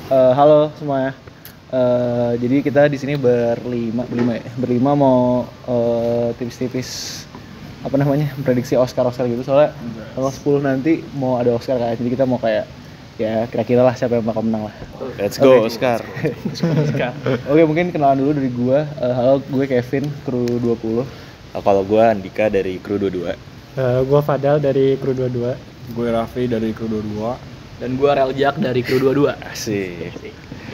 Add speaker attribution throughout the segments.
Speaker 1: Halo semuanya. Jadi kita di sini berlima mau tipis-tipis prediksi Oscar gitu, soalnya tanggal 10 nanti mau ada Oscar kan. Jadi kita mau kayak ya kira-kira lah siapa yang bakal menang lah.
Speaker 2: Let's go Oscar.
Speaker 1: Oke, mungkin kenalan dulu dari gua. Halo, gue Kevin, kru 20.
Speaker 2: Kalau gue Andika dari kru 22.
Speaker 3: Gue Fadal dari kru 22.
Speaker 4: Gue Raffi dari kru 22.
Speaker 5: Dan gue Reljak dari kru 22.
Speaker 2: Asik.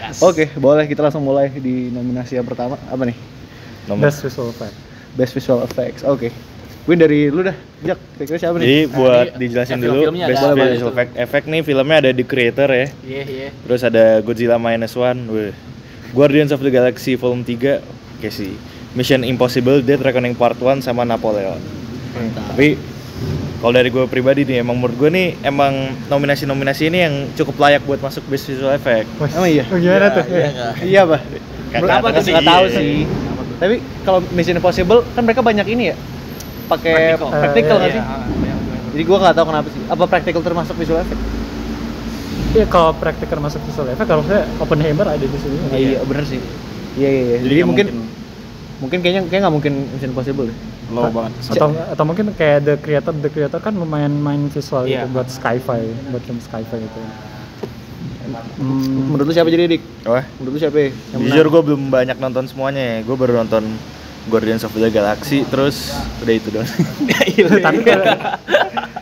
Speaker 5: Yes.
Speaker 1: Oke, boleh kita langsung mulai di nominasi yang pertama. Apa nih?
Speaker 3: Best Visual Effect.
Speaker 1: Best Visual Effects. Oke. Gue dari lu dah, Jak. Kira-kira siapa nih?
Speaker 2: Jadi buat
Speaker 5: ini
Speaker 2: dijelasin dulu,
Speaker 5: film-filmnya
Speaker 2: Best
Speaker 5: ada
Speaker 2: Visual Effect nih filmnya ada The Creator ya.
Speaker 5: Iya.
Speaker 2: Terus ada Godzilla Minus One, Guardians of the Galaxy Volume 3, oke sih. Mission Impossible Dead Reckoning Part 1 sama Napoleon. Tapi kalau dari gue pribadi nih, emang menurut gue nih emang nominasi ini yang cukup layak buat masuk Best Visual Effect.
Speaker 1: Emang iya?
Speaker 3: Oh, gimana tuh?
Speaker 1: Iya, Pak.
Speaker 2: Kenapa tuh?
Speaker 1: Nggak tahu sih. Tapi kalau Mission Impossible kan mereka banyak ini ya, pakai practical nggak sih? Jadi gue nggak tahu kenapa sih. Apa practical termasuk visual effect?
Speaker 3: Iya, kalau practical masuk visual effect, kalau saya Oppenheimer ada di sini.
Speaker 1: Iya, bener sih. Iya. Jadi mungkin kayaknya nggak mungkin Mission Impossible deh.
Speaker 4: Low banget.
Speaker 3: Atau mungkin kayak The Creator kan lumayan main visual
Speaker 5: Iya.
Speaker 3: gitu buat film sci-fi itu.
Speaker 1: Menurut lu siapa jadi, Dik?
Speaker 2: Wah,
Speaker 1: Menurut lu siapa ya? Yang
Speaker 2: jujur
Speaker 1: menang?
Speaker 2: gue belum banyak nonton semuanya ya. Gue baru nonton Guardians of the Galaxy, terus udah itu doang.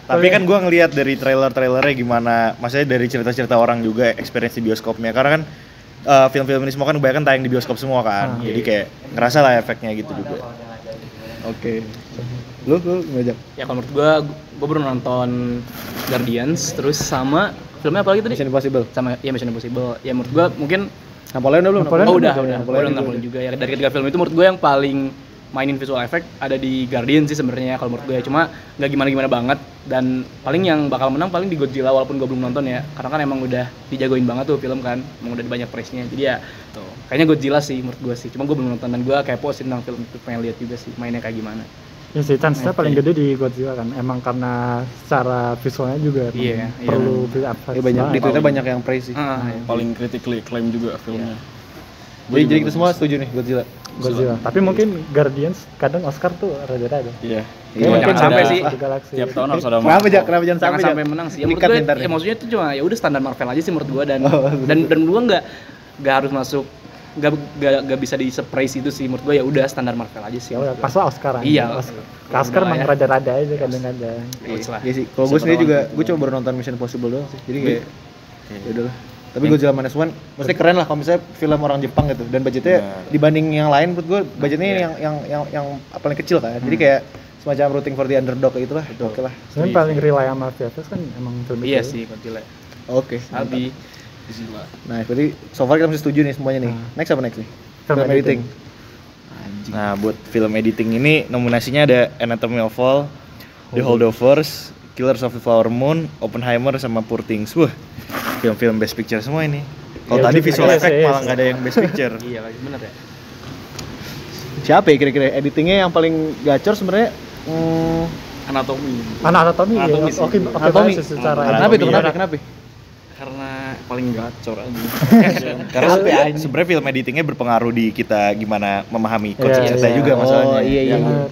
Speaker 2: Tapi kan gue ngelihat dari trailernya gimana, maksudnya dari cerita-cerita orang juga, experience di bioskopnya. Karena kan film-film ini semua kan kebanyakan tayang di bioskop semua kan. Jadi kayak ngerasa lah efeknya gitu juga.
Speaker 1: Oke. Lu ngajak?
Speaker 5: Ya kalau menurut gue baru nonton Guardians, terus sama filmnya apa lagi tadi?
Speaker 1: Mission Impossible.
Speaker 5: Sama ya Mission Impossible. Ya menurut gue mungkin
Speaker 1: Napoleon udah belum?
Speaker 3: Napoleon
Speaker 5: udah.
Speaker 1: Napoleon
Speaker 5: Gue nonton juga ya. Dari ketiga film itu menurut gue yang paling mainin visual effect ada di Guardians sih sebenarnya kalau menurut gue ya. Cuma nggak gimana banget, dan paling yang bakal menang paling di Godzilla, walaupun gue belum nonton ya, karena kan emang udah dijagoin banget tuh film kan, emang udah banyak praise-nya. Jadi ya tuh kayaknya Godzilla sih menurut gue sih. Cuma gue belum nonton dan gue kepo sih tentang film itu, pengen lihat juga sih mainnya kayak gimana.
Speaker 3: Ya sih, chance-nya paling gede di Godzilla kan. Emang karena secara visualnya juga perlu apa?
Speaker 1: Banyak di Twitter banyak yang praise sih.
Speaker 4: Paling critically acclaimed juga filmnya.
Speaker 1: Jadi kita semua setuju nih Godzilla.
Speaker 3: Tapi mungkin Guardians kadang Oscar tuh rada-rada.
Speaker 4: Iya.
Speaker 5: Jangan sampai sih.
Speaker 4: Tiap tahun harus ada
Speaker 1: Kenapa jangan
Speaker 5: Jangan
Speaker 1: sampai
Speaker 5: sampai menang sih. Ya menurut gue ya maksudnya itu cuma ya udah standar Marvel aja sih menurut gue, dan gue nggak harus masuk, nggak bisa di surprise itu sih menurut gue. Ya udah standar Marvel aja sih.
Speaker 3: Ya pas lah Oscar aja.
Speaker 5: Iya.
Speaker 3: Oscar emang rada-rada aja kadang-kadang.
Speaker 1: Iya sih. Kalau gue sendiri juga, gue cuma baru nonton Mission Impossible doang sih. Jadi kayak ya udahlah. Tapi Godzilla Minus One mesti keren lah kalau misalnya film orang Jepang gitu, dan budgetnya dibanding yang lain menurut gue budgetnya yang paling kecil kan. Jadi kayak semacam rooting for the underdog kayak gitulah. Oke lah.
Speaker 3: Sebenarnya paling rely sama VFX kan emang film
Speaker 5: Iya
Speaker 3: itu.
Speaker 5: sih Godzilla.
Speaker 1: Oke.
Speaker 5: Abi.
Speaker 1: Nah, berarti so far kita mesti setuju nih semuanya nih. Next apa next nih? Film editing.
Speaker 2: Nah, buat film editing ini nominasinya ada Anatomy of Fall, The Holdovers, Killers of the Flower Moon, Oppenheimer sama Poor Things. Wah, film-film Best Picture semua ini. Kalau
Speaker 3: Ya,
Speaker 2: tadi visual
Speaker 3: iya,
Speaker 2: effect
Speaker 3: iya,
Speaker 2: malah
Speaker 3: iya.
Speaker 2: nggak ada yang Best Picture.
Speaker 5: Iya lagi bener ya.
Speaker 1: Siapa ya kira-kira editingnya yang paling gacor sebenarnya?
Speaker 5: Anatomi.
Speaker 3: Anatomi ya.
Speaker 5: Anatomi sih.
Speaker 3: Oke,
Speaker 1: Anatomi.
Speaker 3: bahas secara
Speaker 1: Kenapa itu?
Speaker 3: anatomi.
Speaker 1: Kenapa?
Speaker 5: Karena paling gacor aja.
Speaker 2: Karena sebenarnya film editingnya berpengaruh di kita gimana memahami konsep
Speaker 3: Iya,
Speaker 2: cerita
Speaker 3: iya.
Speaker 2: juga masalahnya.
Speaker 1: Oh, iya.
Speaker 3: Bener.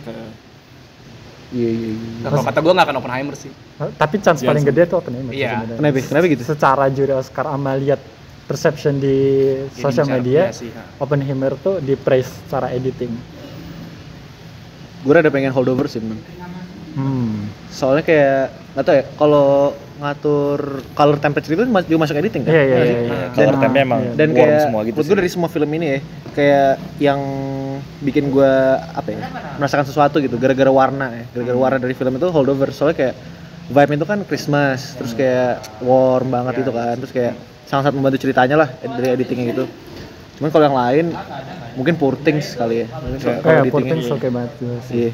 Speaker 1: Iya.
Speaker 5: Kalau kata gue nggak akan Oppenheimer sih.
Speaker 3: Tapi chance paling gede tuh Oppenheimer
Speaker 5: Iya.
Speaker 3: sebenarnya.
Speaker 1: Kenapa gitu?
Speaker 3: Secara juri Oscar sama lihat perception di sosial media,
Speaker 5: Iya sih,
Speaker 3: Oppenheimer tuh di praise secara editing.
Speaker 1: Gue rada pengen holdovers sih, man. Soalnya kayak nggak tau ya, kalau ngatur color temperature itu juga masuk editing kan?
Speaker 3: Iya.
Speaker 2: Color temp-nya emang
Speaker 1: Dan
Speaker 2: warm
Speaker 1: kayak
Speaker 2: semua gitu
Speaker 1: menurut gue
Speaker 2: sih.
Speaker 1: dari semua film ini ya, kayak yang bikin gue merasakan sesuatu gitu gara-gara warna dari film itu holdovers. Soalnya kayak vibe itu kan Christmas, terus kayak warm banget itu kan, terus kayak sangat membantu ceritanya lah dari editingnya gitu. Cuman kalau yang lain mungkin Poor Things kali ya. Mungkin kayak kalau
Speaker 3: Poor
Speaker 1: editingnya.
Speaker 3: Things oke banget juga sih.
Speaker 1: Iya.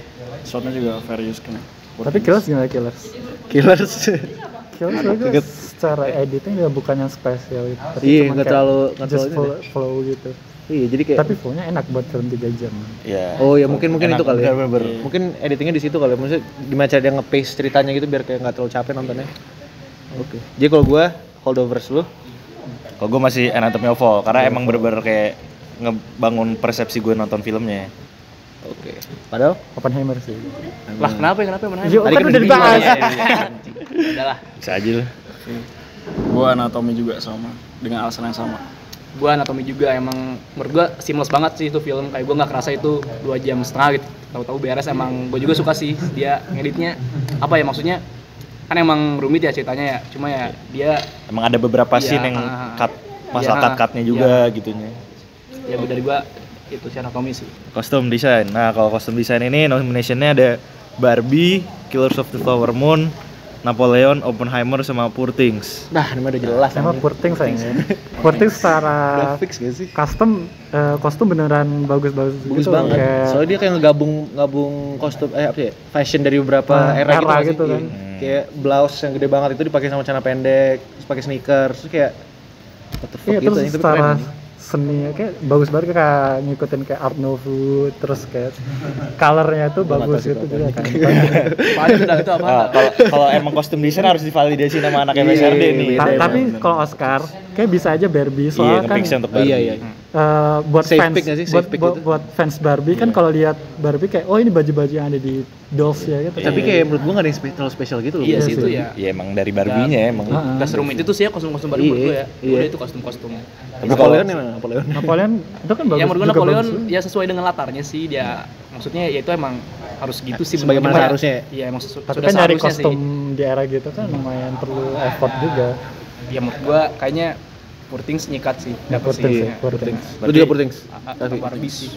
Speaker 4: Shotnya juga various kan.
Speaker 3: Tapi Killers gimana Killers?
Speaker 1: Killers.
Speaker 3: Killers juga secara editing juga bukan yang spesial gitu. Tapi
Speaker 1: Iya,
Speaker 3: cuman
Speaker 1: nggak
Speaker 3: kayak
Speaker 1: terlalu
Speaker 3: just
Speaker 1: ini deh.
Speaker 3: flow gitu.
Speaker 1: Iya, jadi kayak
Speaker 3: Tapi flow-nya enak buat film 3 jam.
Speaker 2: Iya.
Speaker 1: oh ya mungkin
Speaker 2: Enak,
Speaker 1: itu kali ya.
Speaker 2: bener-bener.
Speaker 1: Mungkin editingnya di situ kali ya. Maksudnya gimana cara dia nge-pace ceritanya gitu biar kayak nggak terlalu capek nontonnya. Oke. Jadi kalau gua holdovers lu
Speaker 2: Kalau gue masih Anatomy of Fall karena emang bener-bener kayak ngebangun persepsi gue nonton filmnya.
Speaker 1: Oke. Padahal
Speaker 3: Oppenheimer sih.
Speaker 5: Lah kenapa ya menang?
Speaker 3: Iya, kan udah dibahas.
Speaker 5: Udahlah.
Speaker 2: Bisa aja lah.
Speaker 4: Gua Anatomy juga sama dengan alasan yang sama.
Speaker 5: Gua Anatomy juga emang menurut gua seamless banget sih itu film, kayak gua nggak kerasa itu 2 jam setengah gitu, tahu-tahu beres. Emang gua juga suka sih dia ngeditnya, apa ya maksudnya, kan emang rumit ya ceritanya ya, cuma ya dia
Speaker 2: Emang ada beberapa
Speaker 5: Iya,
Speaker 2: scene yang cut masalah cut-cutnya juga gitunya.
Speaker 5: ya dari gua itu sih Anatomy sih.
Speaker 2: Kostum desain. Nah, kalau kostum desain ini nominationnya ada Barbie, Killers of the Flower Moon, Napoleon, Oppenheimer, sama Poor Things.
Speaker 1: nah ini mah udah jelas
Speaker 3: Sama
Speaker 1: anjing.
Speaker 3: Poor Things sayangnya. Poor Things secara
Speaker 1: Udah fix gak sih?
Speaker 3: custom kostum beneran bagus-bagus
Speaker 1: Bagus
Speaker 3: gitu.
Speaker 1: banget.
Speaker 3: Kayak
Speaker 1: Soalnya dia kayak ngegabung kostum apa ya? Fashion dari beberapa era gitu, nggak sih?
Speaker 3: gitu kan.
Speaker 1: Kayak blouse yang gede banget itu dipakai sama celana pendek, terus pakai sneakers, terus kayak what the fuck
Speaker 3: Iya,
Speaker 1: gitu
Speaker 3: terus
Speaker 1: anjing, tapi
Speaker 3: secara
Speaker 1: keren, anjing.
Speaker 3: seni kayak bagus banget, kayak ngikutin kayak Art Nouveau, terus kayak colornya tuh
Speaker 1: Gua nggak
Speaker 3: bagus
Speaker 1: tahu sih
Speaker 3: gitu
Speaker 1: itu
Speaker 3: juga kan.
Speaker 5: Paling itu apa?
Speaker 2: Ah, kalau emang kostum desain harus divalidasi sama anak MSRD nih.
Speaker 1: Iya,
Speaker 3: Tapi kalau Oscar kayak bisa aja Barbie,
Speaker 2: Iya,
Speaker 3: soalnya kan
Speaker 2: nge-fix untuk Barbie.
Speaker 1: Iya.
Speaker 3: buat
Speaker 1: Safe
Speaker 3: fans
Speaker 1: pick nggak sih? Safe pick gitu.
Speaker 3: buat fans Barbie kan kalau lihat Barbie kayak oh ini baju-baju yang ada di dolls ya gitu.
Speaker 1: Tapi kayak menurut gua nggak ada yang terlalu spesial gitu loh.
Speaker 5: Iya sih
Speaker 3: sih.
Speaker 5: itu ya.
Speaker 2: Iya, emang dari Barbie-nya emang.
Speaker 5: Gak serumit itu sih ya kostum-kostum baru
Speaker 1: Iya,
Speaker 5: menurut gue ya.
Speaker 1: iya.
Speaker 5: Udah itu kostum-kostum.
Speaker 2: Tapi
Speaker 1: Napoleon emang Napoleon.
Speaker 3: Napoleon itu kan bagus.
Speaker 5: Ya menurut gue
Speaker 3: juga
Speaker 5: Napoleon
Speaker 3: bagus.
Speaker 5: ya sesuai dengan latarnya sih dia. Maksudnya ya itu emang harus gitu sih.
Speaker 1: Sebagaimana
Speaker 5: Cuma ya-
Speaker 1: seharusnya.
Speaker 5: Iya emang
Speaker 3: Tapi
Speaker 5: sudah
Speaker 3: kan nyari
Speaker 5: seharusnya
Speaker 3: kostum
Speaker 5: sih.
Speaker 3: di era gitu kan lumayan perlu effort juga.
Speaker 5: Ya menurut gue kayaknya Poor Things nyikat sih. Dapat
Speaker 3: Poor Things
Speaker 5: sih.
Speaker 3: ya, Poor Things.
Speaker 1: Lu juga Poor Things.
Speaker 5: Tapi Barbie sih.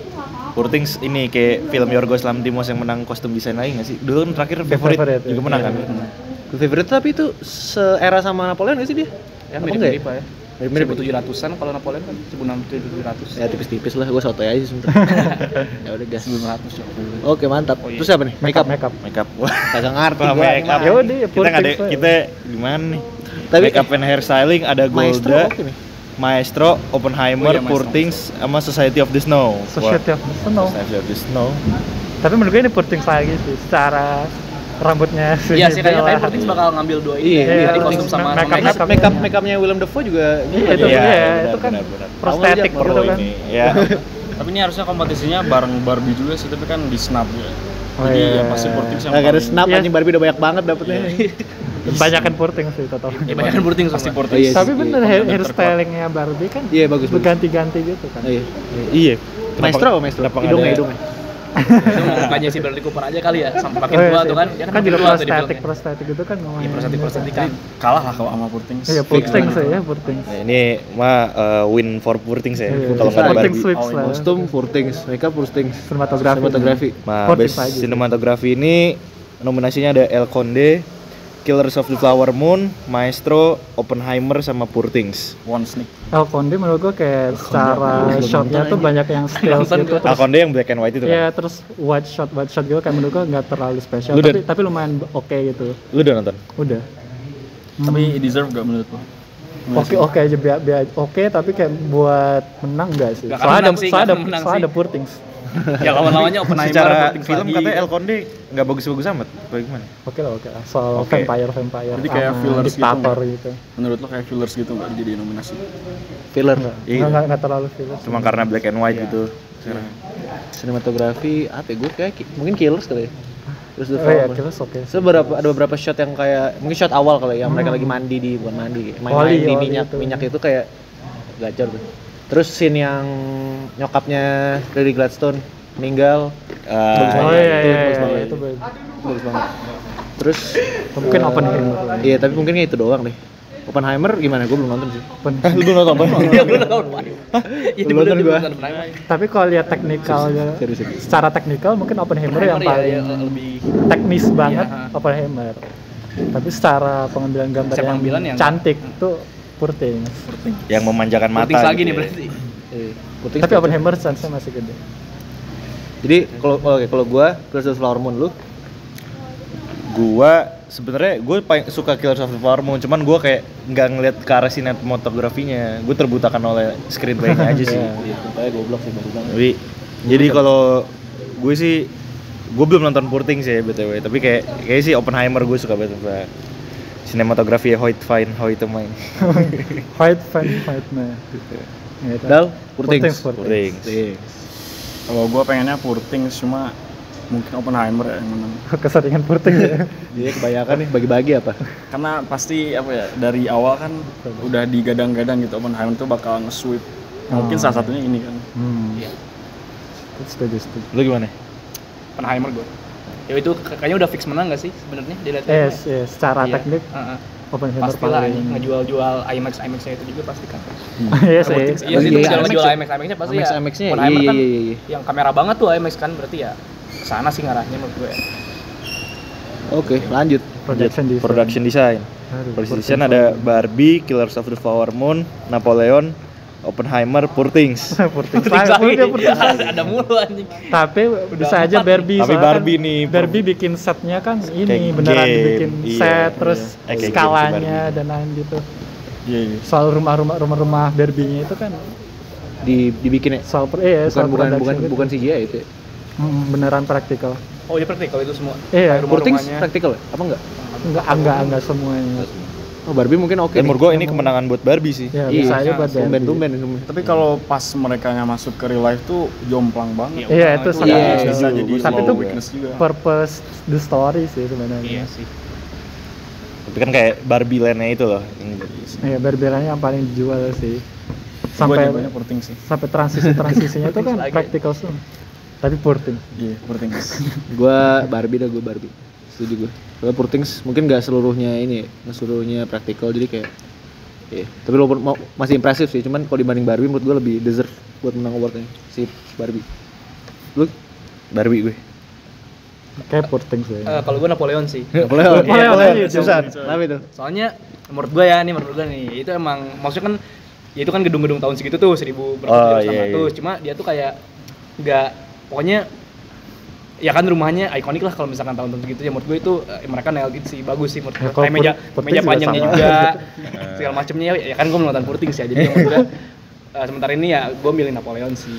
Speaker 2: Poor Things ini kayak film Yorgos Lanthimos yang menang kostum desain lagi nggak sih? Dulu kan terakhir Favorite
Speaker 3: Favorite,
Speaker 2: juga
Speaker 3: ya.
Speaker 2: menang kan?
Speaker 1: Gue favorite tapi itu seera sama Napoleon nggak sih dia?
Speaker 5: Ya
Speaker 1: Apa
Speaker 5: mirip-mirip
Speaker 1: enggak
Speaker 5: ya.
Speaker 1: Mirip-mirip.
Speaker 5: 1700-an kalau Napoleon kan 1700.
Speaker 1: Ya tipis-tipis lah, gue sotoy aja sebenernya. Ya udah gas.
Speaker 4: 900 ya.
Speaker 1: Oke mantap.
Speaker 5: Oh, iya.
Speaker 1: Terus apa nih?
Speaker 3: Makeup.
Speaker 2: Makeup. Wah,
Speaker 1: Kagak ngerti
Speaker 2: Wah,
Speaker 1: gua.
Speaker 2: makeup.
Speaker 3: Ya udah, ya,
Speaker 2: kita
Speaker 3: Poor
Speaker 2: nggak ada,
Speaker 3: Things lah.
Speaker 2: kita gimana nih?
Speaker 1: Tapi
Speaker 2: Makeup and hairstyling ada
Speaker 1: Maestro
Speaker 2: Golda,
Speaker 1: oke nih.
Speaker 2: Maestro, Oppenheimer,
Speaker 4: Oh iya,
Speaker 2: Poor
Speaker 4: Maestro.
Speaker 2: Things, sama Society of the Snow.
Speaker 3: Society of the Snow.
Speaker 2: Society of the Snow.
Speaker 3: Tapi menurut gue ini Poor Things lagi sih secara rambutnya
Speaker 5: Iya sih kayaknya
Speaker 3: Bella.
Speaker 5: Poor Things bakal ngambil dua ini.
Speaker 1: Iya,
Speaker 5: ya.
Speaker 3: iya,
Speaker 5: Jadi kostum sama
Speaker 3: makeup.
Speaker 1: Makeupnya Willem Dafoe juga
Speaker 3: Iya, itu
Speaker 2: Iya,
Speaker 3: ya,
Speaker 2: benar,
Speaker 3: itu kan
Speaker 2: benar.
Speaker 3: prostetik
Speaker 1: Perlu
Speaker 3: gitu kan.
Speaker 2: Ini, ya.
Speaker 4: Tapi ini harusnya kompetisinya bareng Barbie juga sih, tapi kan di snap ya.
Speaker 3: Oh,
Speaker 4: Jadi
Speaker 3: iya.
Speaker 4: ya pasti Poor Things yang
Speaker 1: Nggak ada
Speaker 4: paling-
Speaker 1: snap
Speaker 3: Iya.
Speaker 1: anjing Barbie udah banyak banget dapetnya.
Speaker 3: Banyakan Poor Things sih total.
Speaker 5: Ya banyak kan Poor Things
Speaker 4: pasti
Speaker 5: semua.
Speaker 4: Poor
Speaker 1: Oh, iya
Speaker 4: Things.
Speaker 3: Tapi
Speaker 1: sih,
Speaker 3: bener
Speaker 4: Kompetitor
Speaker 3: hairstylingnya Barbie kan
Speaker 1: Iya bagus.
Speaker 3: berganti-ganti gitu kan.
Speaker 1: Iya.
Speaker 2: Iya.
Speaker 1: Maestro apa Maestro?
Speaker 2: Kenapa nggak
Speaker 1: Hidungnya
Speaker 2: ada-
Speaker 1: hidungnya.
Speaker 5: Itu mukanya si Bradley Cooper aja kali ya, sampai makin
Speaker 3: Oh, iya
Speaker 5: tua
Speaker 3: sih.
Speaker 5: tuh kan. Dia
Speaker 3: Kan juga
Speaker 5: makin tua tuh di filmnya.
Speaker 3: prostetik gitu kan lumayan.
Speaker 5: Iya, prostetik kan.
Speaker 4: Kalah lah kalau sama Poor Things.
Speaker 3: Iya, Poor
Speaker 1: Fix
Speaker 3: Things
Speaker 1: lah.
Speaker 3: ya, Poor Things.
Speaker 2: Nah, ini mah win for Poor Things ya.
Speaker 3: Iya,
Speaker 2: Kalau nggak ada
Speaker 3: Poor Things
Speaker 2: Barbie.
Speaker 3: sweeps
Speaker 4: Oh,
Speaker 3: lah.
Speaker 1: Kostum Poor Things, makeup Poor Things.
Speaker 3: Sinematografi.
Speaker 2: Nah,
Speaker 3: Poor
Speaker 2: best
Speaker 3: Things lagi.
Speaker 2: cinematography ini nominasinya ada El Conde, Killers of the Flower Moon, Maestro, Oppenheimer, sama Poor Things.
Speaker 4: One Sneak.
Speaker 3: El Conde menurut gua kayak secara shotnya tuh banyak yang stills
Speaker 5: Nonton
Speaker 3: gitu.
Speaker 5: gua.
Speaker 2: El
Speaker 3: Terus
Speaker 2: Conde yang black and white itu kan?
Speaker 3: ya terus wide shot gitu kayak menurut gua nggak terlalu spesial
Speaker 2: Lu
Speaker 3: tapi lumayan oke gitu.
Speaker 2: Lu udah nonton?
Speaker 3: Udah.
Speaker 4: Tapi deserve gak menurut lo?
Speaker 3: Oke aja biar oke tapi kayak buat menang enggak sih?
Speaker 5: Nggak akan
Speaker 3: Soalnya ada
Speaker 5: menang sih,
Speaker 3: soalnya
Speaker 5: nggak
Speaker 3: ada
Speaker 5: akan menang
Speaker 3: soalnya
Speaker 5: sih.
Speaker 3: ada Poor Things.
Speaker 5: Ya lawan-lawannya Oppenheimer,
Speaker 2: Secara
Speaker 5: Poor Things
Speaker 2: film
Speaker 5: lagi.
Speaker 2: katanya El Conde nggak bagus-bagus amat. Bagaimana?
Speaker 3: Oke lah. Soal
Speaker 2: Oke.
Speaker 3: vampire
Speaker 4: Jadi kayak
Speaker 3: sama
Speaker 4: fillers gitu
Speaker 3: diktator
Speaker 4: nggak?
Speaker 3: gitu.
Speaker 4: Menurut lo kayak fillers gitu gak jadi nominasi?
Speaker 1: Filler.
Speaker 2: Iya.
Speaker 3: Nggak terlalu fillers.
Speaker 2: Cuma karena black and white
Speaker 1: Iya.
Speaker 2: gitu. Sekarang.
Speaker 1: Sinematografi apa ya? Gue kayak mungkin Killers kali ya. Terus The
Speaker 3: Oh iya,
Speaker 1: Flower.
Speaker 3: Killers oke.
Speaker 1: Ada beberapa shot yang kayak mungkin shot awal kali ya, yang mereka lagi mandi di bukan mandi, main-main di
Speaker 3: Oli
Speaker 1: minyak itu kayak gacor tuh. Terus scene yang nyokapnya Lily Gladstone meninggal bagus
Speaker 3: Oh
Speaker 1: banget.
Speaker 3: iya
Speaker 1: Itu
Speaker 3: iya,
Speaker 1: bagus
Speaker 3: iya,
Speaker 1: banget.
Speaker 3: itu bagus.
Speaker 1: Bagus banget. Terus
Speaker 3: Mungkin Oppenheimer.
Speaker 1: Iya, tapi mungkin kayak itu doang deh. Oppenheimer gimana? Gue belum nonton sih.
Speaker 2: Lu belum nonton apa?
Speaker 5: Iya, gue udah tahu. Iya,
Speaker 1: Belum
Speaker 5: bener,
Speaker 1: nonton gua.
Speaker 5: bukan Oppenheimer.
Speaker 3: Tapi kalau lihat teknikalnya,
Speaker 1: Serius.
Speaker 3: secara teknikal mungkin Oppenheimer yang
Speaker 5: Oppenheimer
Speaker 3: paling
Speaker 5: ya, lebih
Speaker 3: teknis banget
Speaker 5: Iya.
Speaker 3: Oppenheimer. Tapi secara pengambilan gambar
Speaker 5: Konsep
Speaker 3: yang
Speaker 5: pengambilan yang-
Speaker 3: cantik tuh Poor Things.
Speaker 2: Yang memanjakan
Speaker 5: Poor
Speaker 2: mata.
Speaker 5: Things lagi
Speaker 2: gitu
Speaker 5: nih
Speaker 2: ya.
Speaker 5: berarti.
Speaker 1: Iya. Putih
Speaker 3: Tapi
Speaker 1: setuju.
Speaker 3: Oppenheimer chance-nya masih gede.
Speaker 1: Jadi kalau gua Killers of the Flower Moon lu
Speaker 2: Gua sebenarnya gue paling suka Killers of the Flower Moon, cuman gue kayak nggak ngeliat ke arah sinematografinya. Gue terbutakan oleh screenplay-nya aja sih.
Speaker 1: Iya, kayak goblok sih bagus banget.
Speaker 2: Jadi kalau gue sih gue belum nonton Poor Things ya BTW, tapi kayak sih Oppenheimer gue suka banget. Sinematografi Hoyt Fine Hoytemain.
Speaker 3: Fight nah. Ya, itu.
Speaker 1: Dal, Purtings.
Speaker 2: Purtings.
Speaker 4: Kalau gue pengennya Purtings, cuma mungkin Oppenheimer yang menang.
Speaker 3: Keseringan Purtings ya.
Speaker 1: Iya, kebanyakan nih bagi-bagi apa?
Speaker 4: Karena pasti apa ya, dari awal kan udah digadang-gadang gitu Oppenheimer tuh bakal nge-sweep. Mungkin salah satunya ini kan.
Speaker 5: Iya.
Speaker 3: Setuju.
Speaker 2: Lu gimana?
Speaker 5: Oppenheimer gue. Ya itu kayaknya udah fix menang nggak sih sebenarnya dilihat
Speaker 3: Secara teknik Oppenheimer
Speaker 5: pastilah
Speaker 3: paling
Speaker 5: ngejual IMAX-nya itu juga pasti kan.
Speaker 3: Iya sih.
Speaker 5: Iya sih, itu
Speaker 1: Iya,
Speaker 5: ngejual
Speaker 1: IMAX
Speaker 5: IMAX-nya pasti
Speaker 1: IMAX
Speaker 5: ya.
Speaker 1: IMAX-nya,
Speaker 5: Oppenheimer kan
Speaker 1: iya.
Speaker 5: yang kamera banget tuh IMAX kan, berarti ya kesana sih ngarahnya menurut gue.
Speaker 1: Oke, lanjut.
Speaker 3: Production design.
Speaker 2: Production design ada Barbie, Killers of the Flower Moon, Napoleon, Oppenheimer, Purtings.
Speaker 3: Purtings
Speaker 5: Iya,
Speaker 3: lagi.
Speaker 5: ada mulu anjing.
Speaker 3: Tapi bisa aja Barbie.
Speaker 2: Tapi
Speaker 3: soalnya
Speaker 2: Barbie
Speaker 3: kan
Speaker 2: nih,
Speaker 3: Barbie bikin setnya kan ini
Speaker 2: kayak
Speaker 3: beneran
Speaker 2: game,
Speaker 3: dibikin
Speaker 2: iya,
Speaker 3: set terus
Speaker 2: kayak game
Speaker 3: skalanya
Speaker 2: si
Speaker 3: dan lain gitu.
Speaker 4: Iya.
Speaker 3: Soal rumah Barbie-nya itu kan
Speaker 1: Dibikin ya?
Speaker 3: soal
Speaker 1: Bukan CGI itu ya?
Speaker 3: beneran praktikal.
Speaker 5: Oh, iya praktikal itu semua.
Speaker 3: Iya,
Speaker 1: Purtings
Speaker 5: Rumah-rumahnya.
Speaker 1: praktikal ya? Apa enggak?
Speaker 3: enggak semuanya.
Speaker 1: Oh, Barbie mungkin oke
Speaker 2: Dan
Speaker 1: nih.
Speaker 2: menurut gua ini kemenangan buat Barbie sih.
Speaker 3: Ya, bisa aja buat Barbie.
Speaker 1: Tumben.
Speaker 4: Tapi kalau pas mereka nggak masuk ke real life tuh jomplang banget.
Speaker 3: Iya, itu sangat
Speaker 1: Iya,
Speaker 4: Bisa jadi
Speaker 3: tapi
Speaker 4: slow
Speaker 3: itu
Speaker 4: weakness juga.
Speaker 3: purpose the story sih sebenarnya.
Speaker 5: Iya sih.
Speaker 2: Tapi kan kayak Barbie Land-nya itu loh.
Speaker 3: Iya, Barbie-nya yang paling dijual sih.
Speaker 4: Gue
Speaker 3: Sampai
Speaker 4: banyak Purtings sih.
Speaker 3: sampai transisinya itu kan
Speaker 5: Lagi.
Speaker 3: practical semua. Tapi Purtings.
Speaker 4: Iya, Purtings.
Speaker 1: Gue Barbie. Setuju gue. Soalnya Purtings mungkin nggak seluruhnya ini, nggak seluruhnya praktikal, jadi kayak, iya. Tapi walaupun masih impresif sih, cuman kalau dibanding Barbie menurut gue lebih deserve buat menang awardnya si Barbie. Lu?
Speaker 2: Barbie gue.
Speaker 3: Kayak Purtings ya.
Speaker 5: Kalau gue Napoleon sih.
Speaker 1: Napoleon.
Speaker 3: Susan.
Speaker 1: Kenapa itu?
Speaker 5: Soalnya menurut gue nih, itu emang maksudnya kan ya itu kan gedung-gedung tahun segitu tuh 1000 berapa
Speaker 2: Oh,
Speaker 5: 700.
Speaker 2: iya.
Speaker 5: Cuma dia tuh kayak nggak, pokoknya ya kan rumahnya ikonik lah kalau misalkan tahun-tahun segitu ya, menurut gue itu mereka nailed it sih, bagus sih menurut
Speaker 3: Ya,
Speaker 5: gue.
Speaker 3: kalau
Speaker 5: Kayak meja
Speaker 3: Purtings juga
Speaker 5: panjangnya
Speaker 3: sama.
Speaker 5: juga segala macemnya ya kan gue menonton Purtings ya, jadi menurut gue sementara ini ya gue milih Napoleon sih,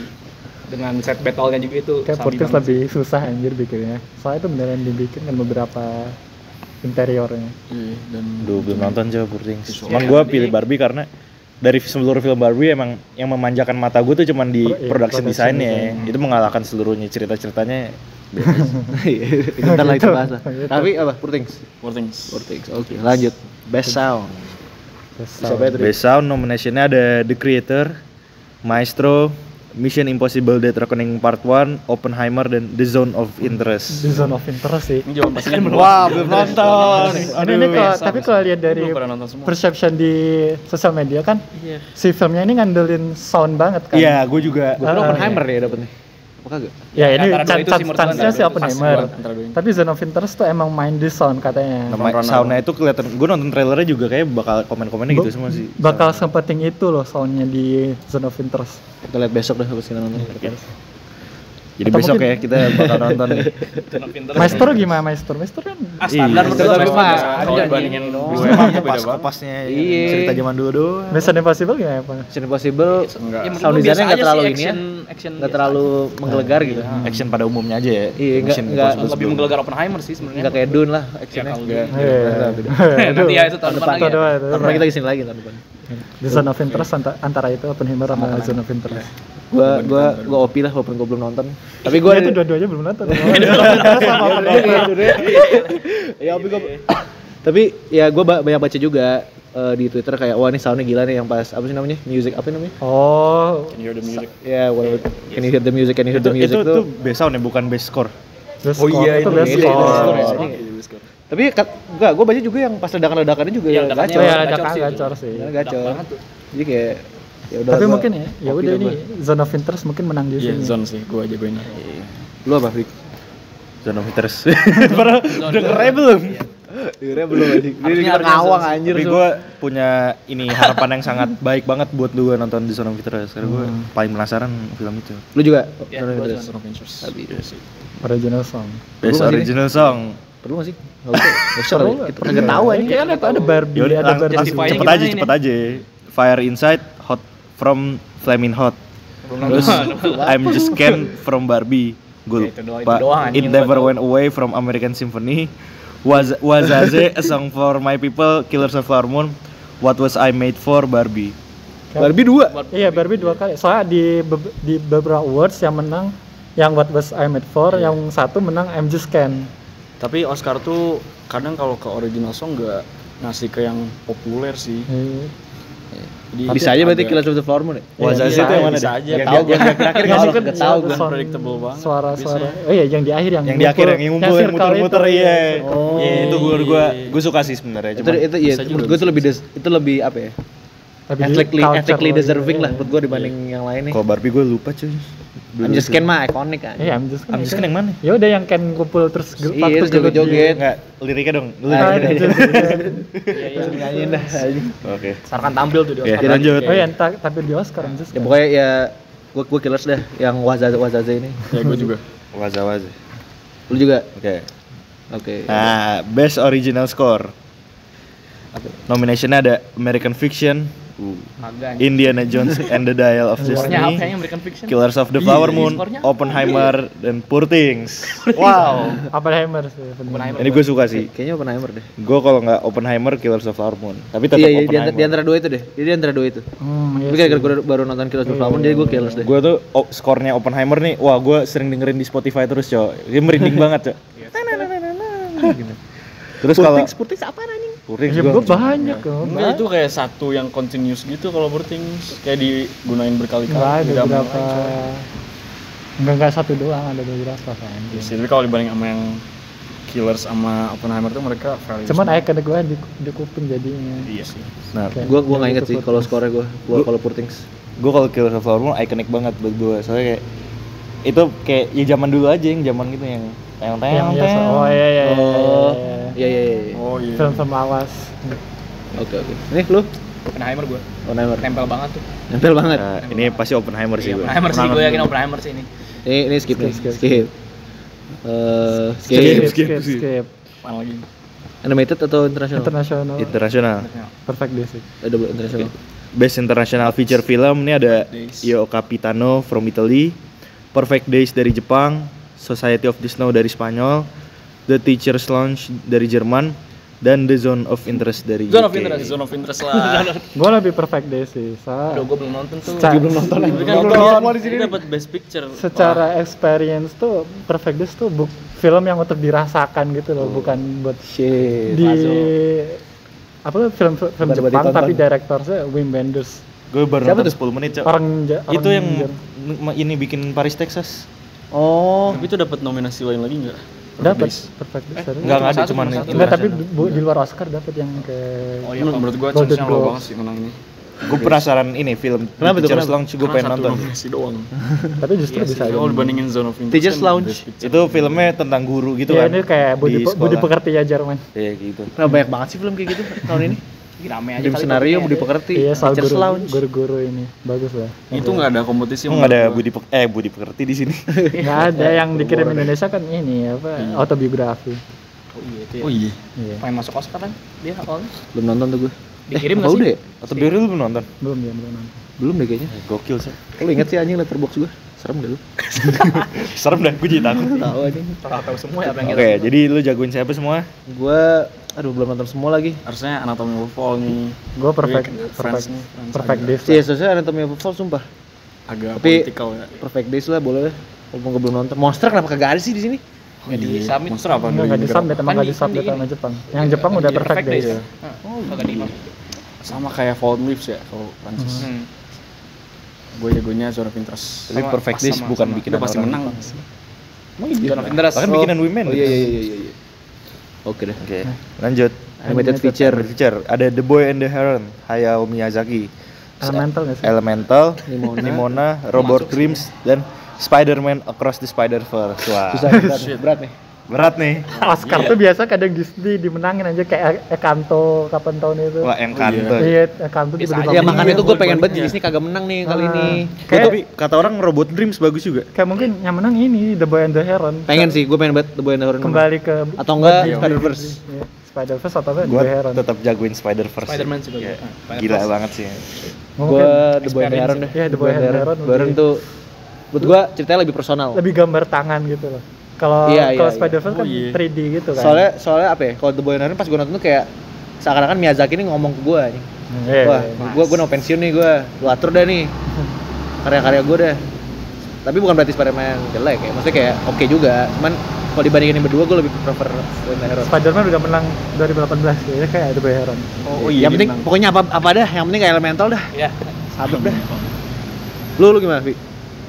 Speaker 5: dengan set battle-nya juga itu
Speaker 3: Kayak
Speaker 5: sabi
Speaker 3: Purtings
Speaker 5: banget
Speaker 3: lebih susah anjir bikinnya. Soalnya itu beneran dibikin kan beberapa interiornya.
Speaker 4: Iya, dan
Speaker 2: Duh, belum nonton coba Purtings.
Speaker 4: Visual.
Speaker 2: Cuman gua pilih Barbie karena dari seluruh film Barbie emang yang memanjakan mata gue tuh cuman di
Speaker 3: Iya,
Speaker 2: production
Speaker 3: production
Speaker 2: design-nya. Itu mengalahkan seluruhnya cerita-ceritanya.
Speaker 1: Itu ntar lagi kita bahas lah.
Speaker 3: Gitu.
Speaker 1: Tapi apa? Purtings.
Speaker 4: Purtings.
Speaker 1: Oke, lanjut. Best sound. Siapa ya tadi?
Speaker 2: Best Sound nomination-nya ada The Creator, Maestro, Mission Impossible Dead Reckoning Part 1, Oppenheimer, dan The Zone of Interest.
Speaker 3: The Zone of Interest sih.
Speaker 4: Ini jawaban pastinya
Speaker 2: Wah, belum nonton.
Speaker 3: Ini tapi kalau lihat dari
Speaker 4: Belum pernah nonton semua.
Speaker 3: perception di sosial media kan, si filmnya ini ngandelin sound banget kan.
Speaker 2: Iya, gue juga.
Speaker 1: Gue kira Oppenheimer nih dapet nih. Apa kagak?
Speaker 3: Ya ini
Speaker 5: Antara dua itu sih menurut gua,
Speaker 3: chance-nya
Speaker 5: antara
Speaker 3: si
Speaker 5: dua itu
Speaker 3: Oppenheimer.
Speaker 4: antara dua ini.
Speaker 3: Tapi Zone of Interest tuh emang main di sound katanya.
Speaker 2: Nama soundnya itu kelihatan. Gue nonton trailernya juga kayak bakal komen-komennya gitu semua sih.
Speaker 3: Bakal sepenting itu loh soundnya di Zone of Interest.
Speaker 1: Kita lihat besok dah habis kita nonton.
Speaker 2: Jadi
Speaker 3: Atau
Speaker 2: besok
Speaker 3: mungkin-
Speaker 2: ya kita bakal nonton nih.
Speaker 3: Maestro gimana Maestro? Maestro kan
Speaker 5: standar menurut gue
Speaker 1: tapi
Speaker 5: Maestro
Speaker 1: mah
Speaker 5: biasa.
Speaker 1: ada
Speaker 5: Kalau
Speaker 1: nih.
Speaker 5: dibandingin
Speaker 2: Gue emang kopas-kopasnya
Speaker 1: Iya.
Speaker 2: cerita zaman dulu doang.
Speaker 3: Mission Impossible gimana apa?
Speaker 1: Mission Impossible
Speaker 4: Enggak.
Speaker 5: Ya, menurut
Speaker 1: sound
Speaker 5: gua
Speaker 1: design-nya
Speaker 5: biasa
Speaker 1: nggak
Speaker 5: aja
Speaker 1: terlalu
Speaker 5: sih,
Speaker 1: ini ya.
Speaker 5: action
Speaker 1: Nggak terlalu menggelegar gitu.
Speaker 2: Action pada umumnya aja ya.
Speaker 1: Iya,
Speaker 2: Mission
Speaker 1: nggak-
Speaker 2: Impossible
Speaker 5: lebih
Speaker 2: sebelum.
Speaker 5: menggelegar Oppenheimer sih sebenarnya.
Speaker 1: Nggak kayak Dune lah actionnya.
Speaker 5: kalau
Speaker 1: Nggak.
Speaker 5: Nanti ya itu tahun depan lagi.
Speaker 3: Itu
Speaker 5: ya.
Speaker 3: doang.
Speaker 1: Tahun depan kita kesini lagi tahun depan.
Speaker 3: The Zone of Interest antara itu Oppenheimer sama Zone of Interest.
Speaker 1: Gua OP lah walaupun gua belum nonton. Tapi gua
Speaker 3: Dia itu dua-duanya belum nonton.
Speaker 1: ya OP gua. Tapi ya gua banyak baca juga di Twitter kayak wah ini soundnya gila nih yang pas apa sih namanya? Music apa namanya?
Speaker 3: Oh,
Speaker 4: Can you hear the music?
Speaker 1: Ya, whatever. Can you hear the music? Can you hear the music
Speaker 2: Itu
Speaker 1: tuh?
Speaker 2: best sound ya, bukan best score.
Speaker 3: the
Speaker 5: Oh
Speaker 3: score,
Speaker 5: iya,
Speaker 3: itu
Speaker 5: itu
Speaker 3: best
Speaker 1: ini,
Speaker 3: score.
Speaker 1: best score ya. Tapi enggak, gua baca juga yang pas ledakan-ledakannya juga
Speaker 5: Iya,
Speaker 1: gacor.
Speaker 3: Oh ya, ada
Speaker 5: Gacor sih
Speaker 3: gacor sih.
Speaker 1: Gacor.
Speaker 5: banget tuh.
Speaker 1: Jadi kayak ya udah.
Speaker 3: Tapi
Speaker 1: gua
Speaker 3: mungkin ya
Speaker 1: OP
Speaker 3: udah
Speaker 1: dah
Speaker 3: ini
Speaker 1: gua.
Speaker 3: Zone of Interest mungkin menang di
Speaker 4: Iya,
Speaker 3: sini.
Speaker 4: zone sih, gua aja ini.
Speaker 1: Lu apa, Fik?
Speaker 2: Zone of Interest. Padahal dengernya belum.
Speaker 1: Dengernya belum anjing. Dia
Speaker 5: Artinya
Speaker 1: kita ngawang anjir.
Speaker 2: Tapi gue punya ini harapan yang sangat baik banget buat lu nonton di Zone of Interest. Karena gue paling penasaran film itu.
Speaker 1: Lu juga?
Speaker 5: Ya,
Speaker 1: Zone of
Speaker 5: gua
Speaker 1: Interest?
Speaker 4: Zone of Interest.
Speaker 3: Original song.
Speaker 2: Best
Speaker 1: Perlu nggak sih
Speaker 2: original song.
Speaker 1: Perlu gak sih? Gak usah. Gak usah kali. Kita kagak tahu
Speaker 3: Ini
Speaker 1: aja.
Speaker 3: kan ada Barbie,
Speaker 2: Yaudah,
Speaker 3: ada Barbie.
Speaker 5: justify-nya
Speaker 2: cepet
Speaker 5: gimana
Speaker 2: aja,
Speaker 5: ini?
Speaker 2: cepet aja. Fire Inside, Hot from Flaming Hot. Terus I'm Just Ken from Barbie. Gue
Speaker 5: Ya, itu
Speaker 2: lupa.
Speaker 5: doang,
Speaker 2: It
Speaker 5: anjing,
Speaker 2: Never
Speaker 5: gua tahu.
Speaker 2: Went Away from American Symphony. Wazaze, A Song for My People, Killers of Flower Moon, What Was I Made For, Barbie.
Speaker 1: Barbie 2.
Speaker 3: Iya, Barbie 2 kali. Soalnya di beberapa awards yang menang yang What Was I Made For, yang satu menang I'm Just Ken.
Speaker 4: Tapi Oscar tuh kadang kalau ke original song nggak ngasih ke yang populer sih. Jadi
Speaker 1: Bisa aja berarti Killers of the Flower Moon ya?
Speaker 2: Wazaze
Speaker 3: bisa
Speaker 2: itu yang mana
Speaker 4: bisa
Speaker 2: deh?
Speaker 4: aja.
Speaker 2: Yang
Speaker 4: Tahu
Speaker 2: di akhir-akhir
Speaker 3: Yang
Speaker 2: nggak
Speaker 3: kan
Speaker 2: nggak tahu gue.
Speaker 4: Unpredictable banget.
Speaker 3: Suara-suara. Oh iya, yang di akhir yang
Speaker 2: Yang di akhir yang ngumpul, yang
Speaker 3: circle
Speaker 2: muter-muter,
Speaker 3: itu.
Speaker 2: iya.
Speaker 1: Oh.
Speaker 2: Iya, itu gue suka sih sebenarnya.
Speaker 1: Itu
Speaker 2: Cuman
Speaker 1: iya,
Speaker 4: bisa juga,
Speaker 1: menurut gue itu lebih apa ya?
Speaker 3: Lebih
Speaker 1: Ethically
Speaker 3: culture
Speaker 1: deserving
Speaker 3: gitu,
Speaker 1: lah
Speaker 3: iya.
Speaker 1: buat gue dibanding yang lain nih.
Speaker 2: kalau Barbie gue lupa cuy.
Speaker 1: I'm Just Ken mah ikonik kan.
Speaker 3: Iya, I'm Just Ken.
Speaker 2: I'm Just Ken yang mana?
Speaker 3: Ya udah yang Ken kumpul terus
Speaker 1: Iya, terus joget-joget.
Speaker 2: Enggak, liriknya dong. Lu
Speaker 3: Ah,
Speaker 2: nyanyiin
Speaker 3: I'm
Speaker 2: aja.
Speaker 3: Just Ken.
Speaker 5: Iya.
Speaker 1: Nyanyiin dah.
Speaker 2: Oke.
Speaker 5: Sarkan tampil tuh di
Speaker 2: Oke,
Speaker 5: Oscar.
Speaker 2: lanjut.
Speaker 3: Oh iya, tapi di Oscar I'm Just
Speaker 1: Ya
Speaker 3: Ken.
Speaker 1: pokoknya ya gue Killers dah yang Wazaze ini.
Speaker 4: Ya gue juga.
Speaker 2: Wazaze.
Speaker 1: Lu juga?
Speaker 2: Oke.
Speaker 1: Oke.
Speaker 2: Nah, Best Original Score. Nominationnya ada American Fiction,
Speaker 5: Agak.
Speaker 2: Indiana Jones and the Dial of
Speaker 5: Skornya apa
Speaker 2: Destiny,
Speaker 5: yang American Fiction?
Speaker 2: Killers of the Flower Moon,
Speaker 5: skornya?
Speaker 2: Oppenheimer, dan Poor Things. Wow.
Speaker 3: Oppenheimer sih. bener.
Speaker 5: Oppenheimer.
Speaker 2: Ini gue suka sih.
Speaker 1: Kayaknya Oppenheimer deh.
Speaker 2: Gue kalau nggak Oppenheimer, Killers of the Flower Moon. Tapi tetap
Speaker 1: Iya,
Speaker 2: Oppenheimer.
Speaker 1: di antara dua itu deh. Jadi di antara dua itu.
Speaker 3: Iya
Speaker 1: Tapi
Speaker 3: sih.
Speaker 1: gara-gara gue baru nonton Killers of the Flower Moon, jadi gue Killers deh.
Speaker 2: Gue tuh skornya Oppenheimer nih, wah gue sering dengerin di Spotify terus cok. Dia merinding banget cok. Gitu. Terus kalau
Speaker 1: Purtings apa anjing?
Speaker 2: Purtings
Speaker 3: Ya
Speaker 2: gue
Speaker 3: gue banyak kok.
Speaker 4: Enggak, itu kayak satu yang continuous gitu kalau Things kayak digunain berkali-kali.
Speaker 3: Enggak ada
Speaker 4: Tidak
Speaker 3: beberapa.
Speaker 4: mulai,
Speaker 3: Enggak satu doang, ada beberapa kan.
Speaker 4: Iya sih, tapi kalau dibanding sama yang Killers sama Oppenheimer tuh mereka value
Speaker 3: Cuman
Speaker 4: semua.
Speaker 3: icon gue di kuping jadinya.
Speaker 4: Iya sih.
Speaker 2: nah,
Speaker 3: Oke.
Speaker 1: Gue nggak inget
Speaker 3: Itu
Speaker 1: sih kalau
Speaker 3: Purtings.
Speaker 1: skornya gue kalau Purtings.
Speaker 2: gue kalau Killers of the Flower Moon ikonik banget buat gue. Soalnya kayak itu kayak ya zaman dulu aja yang zaman gitu yang
Speaker 3: Yang biasa. Oh iya iya.
Speaker 1: Oh,
Speaker 3: iya.
Speaker 1: iya iya iya.
Speaker 4: Oh iya.
Speaker 3: Film-film lawas.
Speaker 1: Oke oke. Nih lu
Speaker 5: Oppenheimer gue.
Speaker 1: Oppenheimer.
Speaker 5: Nempel banget tuh.
Speaker 1: Nempel banget.
Speaker 2: nah, ini pasti Oppenheimer sih gue.
Speaker 5: Oppenheimer sih, gue yakin Oppenheimer sih ini.
Speaker 1: Ini skip nih.
Speaker 3: Skip.
Speaker 1: Skip.
Speaker 3: Skip.
Speaker 4: Mana lagi?
Speaker 1: Animated atau internasional?
Speaker 3: Internasional.
Speaker 2: Internasional.
Speaker 3: Perfect Basic.
Speaker 1: Ada internasional.
Speaker 2: Best International Feature Film ini ada
Speaker 4: Days.
Speaker 2: Io Capitano from Italy, Perfect Days dari Jepang, Society of the Snow dari Spanyol, The Teacher's Lounge dari Jerman, dan The Zone of Interest dari
Speaker 5: Zone of
Speaker 2: UK.
Speaker 5: Interest.
Speaker 4: Zone of Interest lah.
Speaker 3: Gue lebih Perfect Day sih.
Speaker 5: Udah gue belum nonton tuh.
Speaker 3: Belum nonton lagi.
Speaker 4: Ini dapat Best Picture.
Speaker 3: Secara experience tuh Perfect Days tuh film yang untuk dirasakan gitu loh, bukan buat
Speaker 1: Shit.
Speaker 3: di apa tuh film
Speaker 1: Bukan buat
Speaker 3: Jepang
Speaker 1: ditonton.
Speaker 3: tapi direktornya Wim Wenders.
Speaker 2: Gue baru
Speaker 1: Siapa
Speaker 2: nonton
Speaker 1: tuh?
Speaker 2: 10 menit, Cok.
Speaker 3: Orang
Speaker 2: Itu yang
Speaker 3: Jerman.
Speaker 2: ini bikin Paris Texas.
Speaker 1: Oh.
Speaker 4: Tapi itu dapat nominasi lain lagi enggak?
Speaker 3: dapat Perfect Days.
Speaker 2: Enggak ada,
Speaker 5: satu,
Speaker 2: cuman
Speaker 5: cuma satu.
Speaker 3: Enggak, tapi
Speaker 2: internasional.
Speaker 3: di luar Oscar dapat yang ke
Speaker 5: Oh iya,
Speaker 4: Menurut gua
Speaker 3: Golden
Speaker 4: chance-nya low
Speaker 3: Globes.
Speaker 4: banget sih menang ini.
Speaker 2: Gue penasaran ini film
Speaker 1: Kenapa tuh,
Speaker 2: Teacher's
Speaker 1: kenapa?
Speaker 2: Lounge gue pengen
Speaker 4: Karena
Speaker 2: nonton.
Speaker 4: satu nominasi doang.
Speaker 3: tapi justru bisa aja.
Speaker 4: Kalau dibandingin Zone of Interest.
Speaker 1: Teacher's
Speaker 4: kan
Speaker 1: Lounge.
Speaker 4: Best Picture.
Speaker 2: Itu filmnya tentang guru gitu
Speaker 3: Ya
Speaker 2: kan.
Speaker 3: ini kayak
Speaker 2: di
Speaker 3: Budi
Speaker 2: sekolah.
Speaker 3: Pekerti ya Jerman.
Speaker 2: Iya gitu.
Speaker 1: Nah, banyak banget sih film kayak gitu tahun ini.
Speaker 5: Rame aja
Speaker 1: Dream
Speaker 5: kali
Speaker 1: Scenario,
Speaker 5: topiknya.
Speaker 1: Budi Pekerti,
Speaker 3: Iya, soal
Speaker 1: Teacher's Lounge.
Speaker 3: guru-guru ini bagus lah.
Speaker 4: Itu enggak ada kompetisi.
Speaker 2: Emang nggak ada
Speaker 4: menurut gua.
Speaker 2: Budi Pekerti di sini.
Speaker 3: Nggak ada yang dikirim Indonesia kan ini apa autobiografi.
Speaker 5: Oh iya itu ya.
Speaker 4: Oh iya.
Speaker 3: Iya.
Speaker 5: Pengen masuk Oscar kan dia awalnya.
Speaker 1: Belum nonton tuh gue.
Speaker 5: Dikirim
Speaker 1: apa
Speaker 5: nggak sih?
Speaker 1: udah ya?
Speaker 2: Atau biar lu belum nonton?
Speaker 3: Belum nonton.
Speaker 1: Belum deh kayaknya.
Speaker 2: Gokil sih.
Speaker 1: Lu inget sih anjing letterbox gue? Serem deh lu.
Speaker 2: Serem dah, gue jadi takut.
Speaker 1: Tahu anjing.
Speaker 5: Tahu semua ya apa yang
Speaker 2: Oke,
Speaker 5: kita.
Speaker 2: jadi lu jagoin siapa semua?
Speaker 1: Gue belum nonton semua lagi.
Speaker 4: Harusnya Anatomy of a Fall nih.
Speaker 3: Gue perfect
Speaker 4: Friends nih, Friends
Speaker 3: perfect
Speaker 4: agak-
Speaker 3: days.
Speaker 1: Iya, seharusnya Anatomy of a Fall sumpah.
Speaker 4: Agak
Speaker 1: Tapi-
Speaker 4: politikal ya.
Speaker 1: Perfect Days lah boleh lah. Walaupun gue belum nonton. Monster kenapa kagak ada sih di sini?
Speaker 5: Nggak di
Speaker 4: Iya.
Speaker 5: submit.
Speaker 4: Monster apa?
Speaker 3: Enggak
Speaker 4: Dari
Speaker 3: disubmit, emang
Speaker 5: Kan
Speaker 3: nggak
Speaker 5: di-
Speaker 3: disubmit
Speaker 5: kan di
Speaker 3: sama
Speaker 5: ini.
Speaker 3: Jepang. Yang Jepang udah perfect days.
Speaker 4: ya.
Speaker 5: Oh, kagak di
Speaker 4: Sama kayak Fallen Leaves ya kalau Prancis.
Speaker 5: Hmm.
Speaker 4: Gue jagonya Zone of Interest.
Speaker 2: Tapi
Speaker 5: Sama-
Speaker 2: Perfect Days
Speaker 5: sama-
Speaker 2: bukan
Speaker 5: sama.
Speaker 2: bikinan
Speaker 4: Udah pasti
Speaker 2: orang.
Speaker 4: menang.
Speaker 1: Emang iya?
Speaker 5: Zone of Interest.
Speaker 2: Bahkan bikinan women.
Speaker 1: Oh iya iya iya iya. iya. Oke deh.
Speaker 2: Oke, lanjut.
Speaker 1: Animated feature.
Speaker 2: Feature ada The Boy and the Heron, Hayao Miyazaki.
Speaker 3: Elemental nggak sih?
Speaker 2: Elemental,
Speaker 1: Nimona.
Speaker 2: Nimona, Robot Dreams, dan Spider-Man Across the Spider-Verse. Wah,
Speaker 1: Susah berat nih.
Speaker 2: berat nih.
Speaker 3: Oscar tuh biasa kadang Disney dimenangin aja kayak Encanto kapan tahun itu.
Speaker 2: Wah, Encanto.
Speaker 3: Iya, Encanto
Speaker 5: Bisa
Speaker 3: tiba-tiba
Speaker 5: aja,
Speaker 1: Ya makanya
Speaker 3: menang.
Speaker 1: tuh gue pengen banget di Disney kagak menang nih kali ini.
Speaker 3: Kayak-
Speaker 2: Tapi kata orang Robot Dreams bagus juga.
Speaker 3: Kayak mungkin yang menang ini The Boy and the Heron.
Speaker 1: Pengen sih, gue pengen banget The Boy and the Heron.
Speaker 3: Kembali ke
Speaker 1: Atau enggak
Speaker 3: Iya.
Speaker 1: Spider-Verse.
Speaker 3: Iya, Spider-Verse atau enggak The
Speaker 2: Gue
Speaker 3: Boy and the Heron.
Speaker 2: tetap jagoin Spider-Verse.
Speaker 5: Spider-Man sih bagus.
Speaker 2: Iya.
Speaker 5: Ah,
Speaker 2: Gila
Speaker 5: Spider-Verse.
Speaker 2: banget sih.
Speaker 1: Gue The Boy and the Heron deh.
Speaker 3: Iya, The Boy and the Heron
Speaker 1: Heron
Speaker 3: lebih-
Speaker 1: tuh buat gue ceritanya lebih personal.
Speaker 3: Lebih gambar tangan gitu loh. Kalau
Speaker 1: Iya, iya,
Speaker 3: Spider-Verse kan
Speaker 4: iya.
Speaker 3: 3D gitu kan.
Speaker 1: Soalnya apa ya? Kalau The Boy and Heron pas gue nonton tuh kayak seakan-akan Miyazaki ini ngomong ke gue nih.
Speaker 3: Iya,
Speaker 1: Wah,
Speaker 3: iya.
Speaker 1: gue mau pensiun nih gue. Lu atur dah nih. Karya-karya gue dah. Tapi bukan berarti Spider-Man jelek ya. Maksudnya kayak oke juga. Cuman kalau dibandingin yang berdua gue lebih prefer Boy and Heron.
Speaker 3: Spider-Man udah menang 2018 ya kayak The Boy Heron.
Speaker 4: Oh
Speaker 1: Yang penting pokoknya apa dah, yang penting kayak Elemental dah.
Speaker 5: Iya.
Speaker 1: Sabuk dah. Lu gimana, Vi?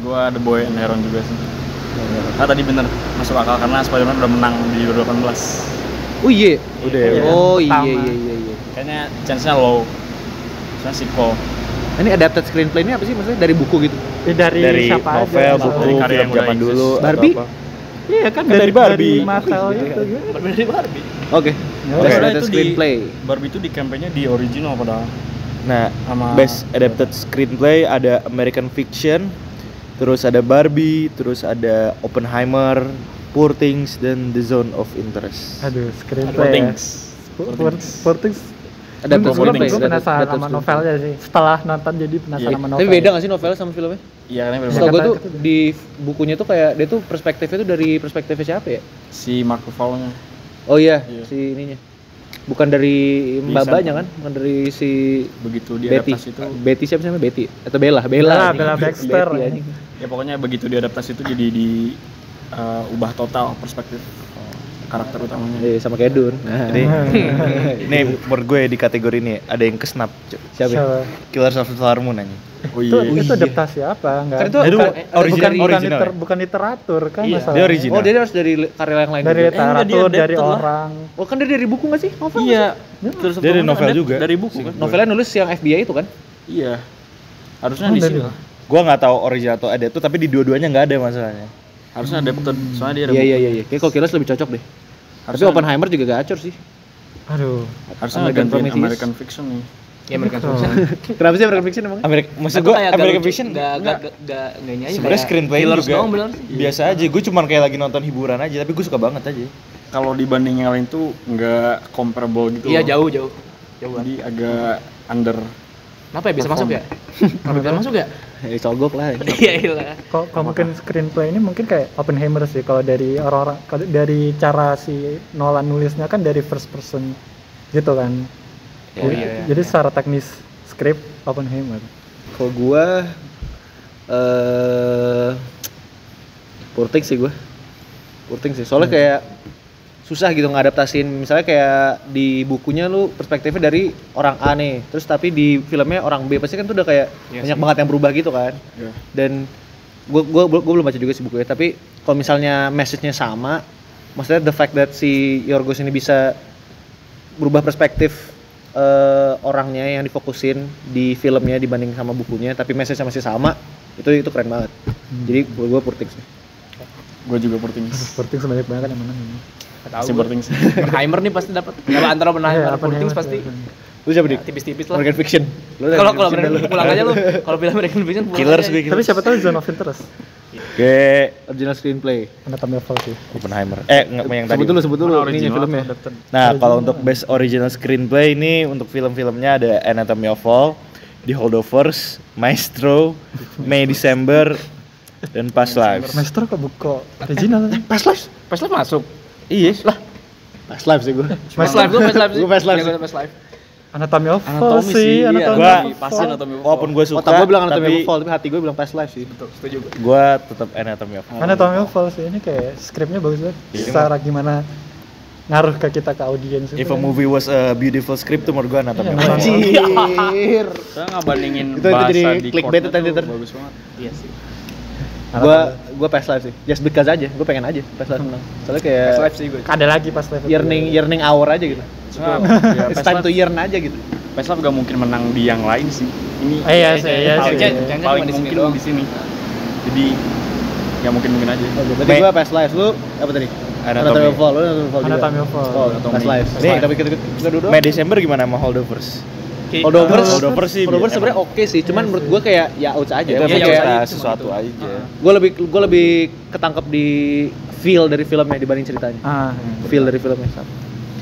Speaker 4: Gua The Boy and Heron juga sih. Tadi bener masuk akal karena Spider-Man udah menang di 2018.
Speaker 1: Oh iya.
Speaker 2: Udah.
Speaker 3: Iya.
Speaker 1: Oh iya
Speaker 3: Pertama.
Speaker 1: iya.
Speaker 4: Kayaknya chance-nya low. Soalnya sequel.
Speaker 1: Ini adapted screenplay ini apa sih maksudnya dari buku gitu?
Speaker 2: Dari
Speaker 3: siapa
Speaker 2: novel,
Speaker 3: aja?
Speaker 2: buku,
Speaker 4: Dari karya
Speaker 2: film
Speaker 4: yang udah
Speaker 2: zaman
Speaker 4: exist.
Speaker 2: dulu.
Speaker 1: Barbie?
Speaker 2: atau apa.
Speaker 3: Iya kan
Speaker 2: Kan dari Barbie.
Speaker 3: Dari Mattel gitu.
Speaker 5: Berbeda dari Barbie.
Speaker 1: Oke.
Speaker 2: Oke.
Speaker 1: Best
Speaker 4: Padahal
Speaker 1: adapted
Speaker 4: itu
Speaker 1: screenplay.
Speaker 4: Barbie itu di campaign-nya di original padahal.
Speaker 2: Nah,
Speaker 4: Sama-
Speaker 2: best adapted screenplay ada American Fiction, terus ada Barbie, terus ada Oppenheimer, Poor Things, dan The Zone of Interest.
Speaker 3: Aduh,
Speaker 4: Poor
Speaker 3: screenplay ya.
Speaker 4: Things.
Speaker 3: Poor Things.
Speaker 1: Adapted
Speaker 3: Gue
Speaker 1: screenplay.
Speaker 3: penasaran
Speaker 1: adapted
Speaker 3: sama
Speaker 1: screenplay.
Speaker 3: novelnya sih. Setelah nonton jadi penasaran
Speaker 4: Iya.
Speaker 3: sama novel.
Speaker 1: Tapi beda gak sih novel sama filmnya?
Speaker 4: Iya kan
Speaker 1: Setahu gue tuh
Speaker 3: Kata-
Speaker 1: di bukunya tuh kayak dia tuh perspektifnya tuh dari perspektifnya siapa ya?
Speaker 4: si Mark Ruffalo-nya.
Speaker 1: Oh iya,
Speaker 4: Iya.
Speaker 1: si ininya. Bukan dari mbak-mbaknya
Speaker 4: Sam.
Speaker 1: kan? Bukan dari si
Speaker 4: Begitu
Speaker 1: Betty.
Speaker 4: diadaptasi itu
Speaker 1: Betty siapa sih namanya? Betty atau Bella?
Speaker 3: Bella
Speaker 1: anjing.
Speaker 3: Baxter.
Speaker 1: Betty, anjing.
Speaker 4: ya pokoknya begitu diadaptasi itu jadi di ubah total perspektif karakter utamanya.
Speaker 1: Iya, sama kayak Dun. Nah,
Speaker 2: Jadi, ini menurut gue di kategori ini ada yang kesnap.
Speaker 1: siapa? ya?
Speaker 2: Killers of the Flower Moon aja.
Speaker 4: Oh
Speaker 3: Itu,
Speaker 4: iya.
Speaker 3: itu adaptasi apa? Enggak.
Speaker 1: Kan itu
Speaker 2: Itu
Speaker 1: original-
Speaker 2: original ya?
Speaker 3: bukan literatur kan
Speaker 5: Iya.
Speaker 3: masalahnya.
Speaker 2: Dia original.
Speaker 1: Oh, dia harus dari karya yang lain
Speaker 3: Dari
Speaker 1: juga.
Speaker 3: literatur,
Speaker 4: enggak, dia
Speaker 3: dari
Speaker 4: adapted lah.
Speaker 3: orang.
Speaker 1: Oh, kan dia dari buku nggak sih? Novel
Speaker 4: Iya.
Speaker 1: nggak
Speaker 4: Terus
Speaker 2: Dia dari novel juga.
Speaker 4: Dari buku kan?
Speaker 1: Novelnya nulis yang FBI itu kan?
Speaker 4: Iya. Harusnya
Speaker 3: Oh,
Speaker 4: di
Speaker 3: dari
Speaker 4: sini.
Speaker 3: buku.
Speaker 2: Gua nggak tahu original atau ada tuh, tapi di dua-duanya nggak ada masalahnya.
Speaker 4: Harusnya adapted. Soalnya dia ada
Speaker 1: Iya
Speaker 4: buku.
Speaker 1: iya. Kayak kalau Killers lebih cocok deh. Tapi
Speaker 4: Harusnya-
Speaker 1: Oppenheimer juga gacor sih.
Speaker 3: Aduh.
Speaker 4: Harusnya
Speaker 1: American
Speaker 4: gantiin
Speaker 1: Prometheus.
Speaker 4: American Fiction nih.
Speaker 5: Ya American
Speaker 3: Oh.
Speaker 5: Fiction.
Speaker 1: Kenapa sih American Fiction emang?
Speaker 2: Maksud
Speaker 5: Itu
Speaker 2: gue
Speaker 5: kayak
Speaker 2: American
Speaker 5: lucu,
Speaker 2: Fiction
Speaker 5: nggak ini aja.
Speaker 2: sebenarnya
Speaker 5: kayak
Speaker 2: screenplay
Speaker 5: Killers
Speaker 2: juga
Speaker 5: doang bener sih.
Speaker 2: biasa aja. Gue cuman kayak lagi nonton hiburan aja, tapi gue suka banget aja.
Speaker 4: Kalau dibanding yang lain tuh nggak comparable gitu.
Speaker 5: Iya
Speaker 4: loh.
Speaker 5: jauh. Jauh banget.
Speaker 4: Jadi agak under.
Speaker 5: Kenapa ya bisa masuk ya? Kenapa bisa masuk ya?
Speaker 1: Ya cogok lah.
Speaker 5: Iya iya.
Speaker 3: Kalau mungkin screenplay ini mungkin kayak Oppenheimer sih kalau dari orang-orang kalau dari cara si Nolan nulisnya kan dari first person gitu kan.
Speaker 5: Oh,
Speaker 3: Jadi,
Speaker 5: iya.
Speaker 3: jadi secara teknis skrip Oppenheimer.
Speaker 1: Kalau gua Poor Things sih gua. Poor Things sih. Soalnya kayak susah gitu ngadaptasin, misalnya kayak di bukunya lu perspektifnya dari orang A nih, terus tapi di filmnya orang B, pasti kan tuh udah kayak
Speaker 5: Iya
Speaker 1: banyak
Speaker 5: sih.
Speaker 1: banget yang berubah gitu kan.
Speaker 4: Ya.
Speaker 1: Dan gua belum baca juga sih bukunya, tapi kalau misalnya message-nya sama, maksudnya the fact that si Yorgos ini bisa berubah perspektif orangnya yang difokusin di filmnya dibanding sama bukunya, tapi message-nya masih sama, itu keren banget. Jadi gua Poor Things sih.
Speaker 4: Gue juga Poor Things.
Speaker 3: Seperti sebanyak banget yang menang ini.
Speaker 4: Si Poor Things.
Speaker 5: Oppenheimer nih pasti dapat. Kalau antara Oppenheimer
Speaker 3: Iya,
Speaker 5: dan Poor Things
Speaker 3: Oppenheimer.
Speaker 5: pasti
Speaker 1: Lu siapa dik?
Speaker 5: tipis-tipis lah.
Speaker 1: American Fiction. Lu
Speaker 5: Kalau
Speaker 1: American Fiction
Speaker 5: American
Speaker 1: dah lu.
Speaker 5: pulang aja lu. Kalau film American Fiction pulang
Speaker 2: Killers
Speaker 5: aja.
Speaker 2: gue
Speaker 3: Tapi siapa tahu Zone of Interest.
Speaker 2: Kayak
Speaker 1: Original screenplay.
Speaker 3: Anatomy of Fall sih.
Speaker 2: Oppenheimer. Enggak yang tadi.
Speaker 1: Sebut dulu
Speaker 4: Mana
Speaker 1: ininya
Speaker 4: original
Speaker 1: filmnya.
Speaker 4: atau adapted?
Speaker 2: Nah, kalau untuk best original screenplay ini untuk film-filmnya ada Anatomy of Fall, The Holdovers, Maestro, May December, dan Past Lives.
Speaker 3: Maestro kok buka original.
Speaker 1: Past Lives.
Speaker 5: Past Life masuk.
Speaker 2: Iya.
Speaker 1: Past Lives sih gua.
Speaker 5: Past Life gue Past Life sih.
Speaker 1: Gua Past Life
Speaker 5: Iya,
Speaker 1: sih.
Speaker 5: gua Past Life.
Speaker 3: Anatomy of Fall
Speaker 4: Anatomy
Speaker 3: sih,
Speaker 4: sih, iya.
Speaker 3: Anatomy
Speaker 2: Gua
Speaker 3: of
Speaker 4: pasti
Speaker 3: Fall.
Speaker 4: Anatomy of
Speaker 2: Walaupun gue suka,
Speaker 1: Otak gua bilang Anatomy
Speaker 2: tapi
Speaker 1: of Fall, tapi hati gua bilang Past Lives sih.
Speaker 5: Betul, setuju gue.
Speaker 2: gue tetap Anatomy of Fall.
Speaker 3: Anatomy of Fall sih ini kayak skripnya bagus banget.
Speaker 2: Iya.
Speaker 3: Secara gimana ngaruh ke kita ke audiens
Speaker 2: If a movie was a beautiful script tuh menurut gue Anatomy
Speaker 3: Iya,
Speaker 2: of Fall.
Speaker 1: Anjir.
Speaker 4: Saya nggak bandingin
Speaker 1: Itu
Speaker 4: bahasa
Speaker 1: jadi
Speaker 4: di
Speaker 1: clickbait
Speaker 4: chord-nya
Speaker 1: tadi
Speaker 4: tuh
Speaker 1: ter.
Speaker 4: bagus banget.
Speaker 5: Iya sih.
Speaker 1: Gua Past Lives sih. Just because aja. Gua pengen aja Past Lives menang. Soalnya kayak
Speaker 5: Past Life sih gue.
Speaker 3: Ada lagi pas level
Speaker 1: yearning hour aja gitu.
Speaker 4: Soalnya ya,
Speaker 1: It's time to yearn aja gitu.
Speaker 4: Past Life gak mungkin menang di yang lain sih. Ini
Speaker 3: Iya sih, iya
Speaker 4: paling,
Speaker 3: sih.
Speaker 5: Jangan
Speaker 4: paling
Speaker 5: cuma di sini
Speaker 4: mungkin
Speaker 5: doang.
Speaker 4: di sini. Jadi ya mungkin aja.
Speaker 1: Oke, tadi gua Past Lives, lu apa tadi?
Speaker 2: Anatomy.
Speaker 1: of Fall, lu Anatomy of Fall. juga.
Speaker 3: Anatomy of Fall.
Speaker 1: Oh,
Speaker 4: Anatomy.
Speaker 1: Past Lives.
Speaker 2: Nih.
Speaker 1: Kita dulu.
Speaker 2: May December gimana sama Holdovers?
Speaker 1: Holdovers
Speaker 2: sih
Speaker 1: Holdovers sebenarnya oke sih, cuman menurut gua kayak ya outs aja.
Speaker 2: Itu
Speaker 1: Maksudnya
Speaker 5: iya,
Speaker 1: kayak
Speaker 5: iya.
Speaker 2: sesuatu aja.
Speaker 1: gua lebih ketangkep di feel dari filmnya dibanding ceritanya.
Speaker 3: Ah,
Speaker 1: Feel dari filmnya sama.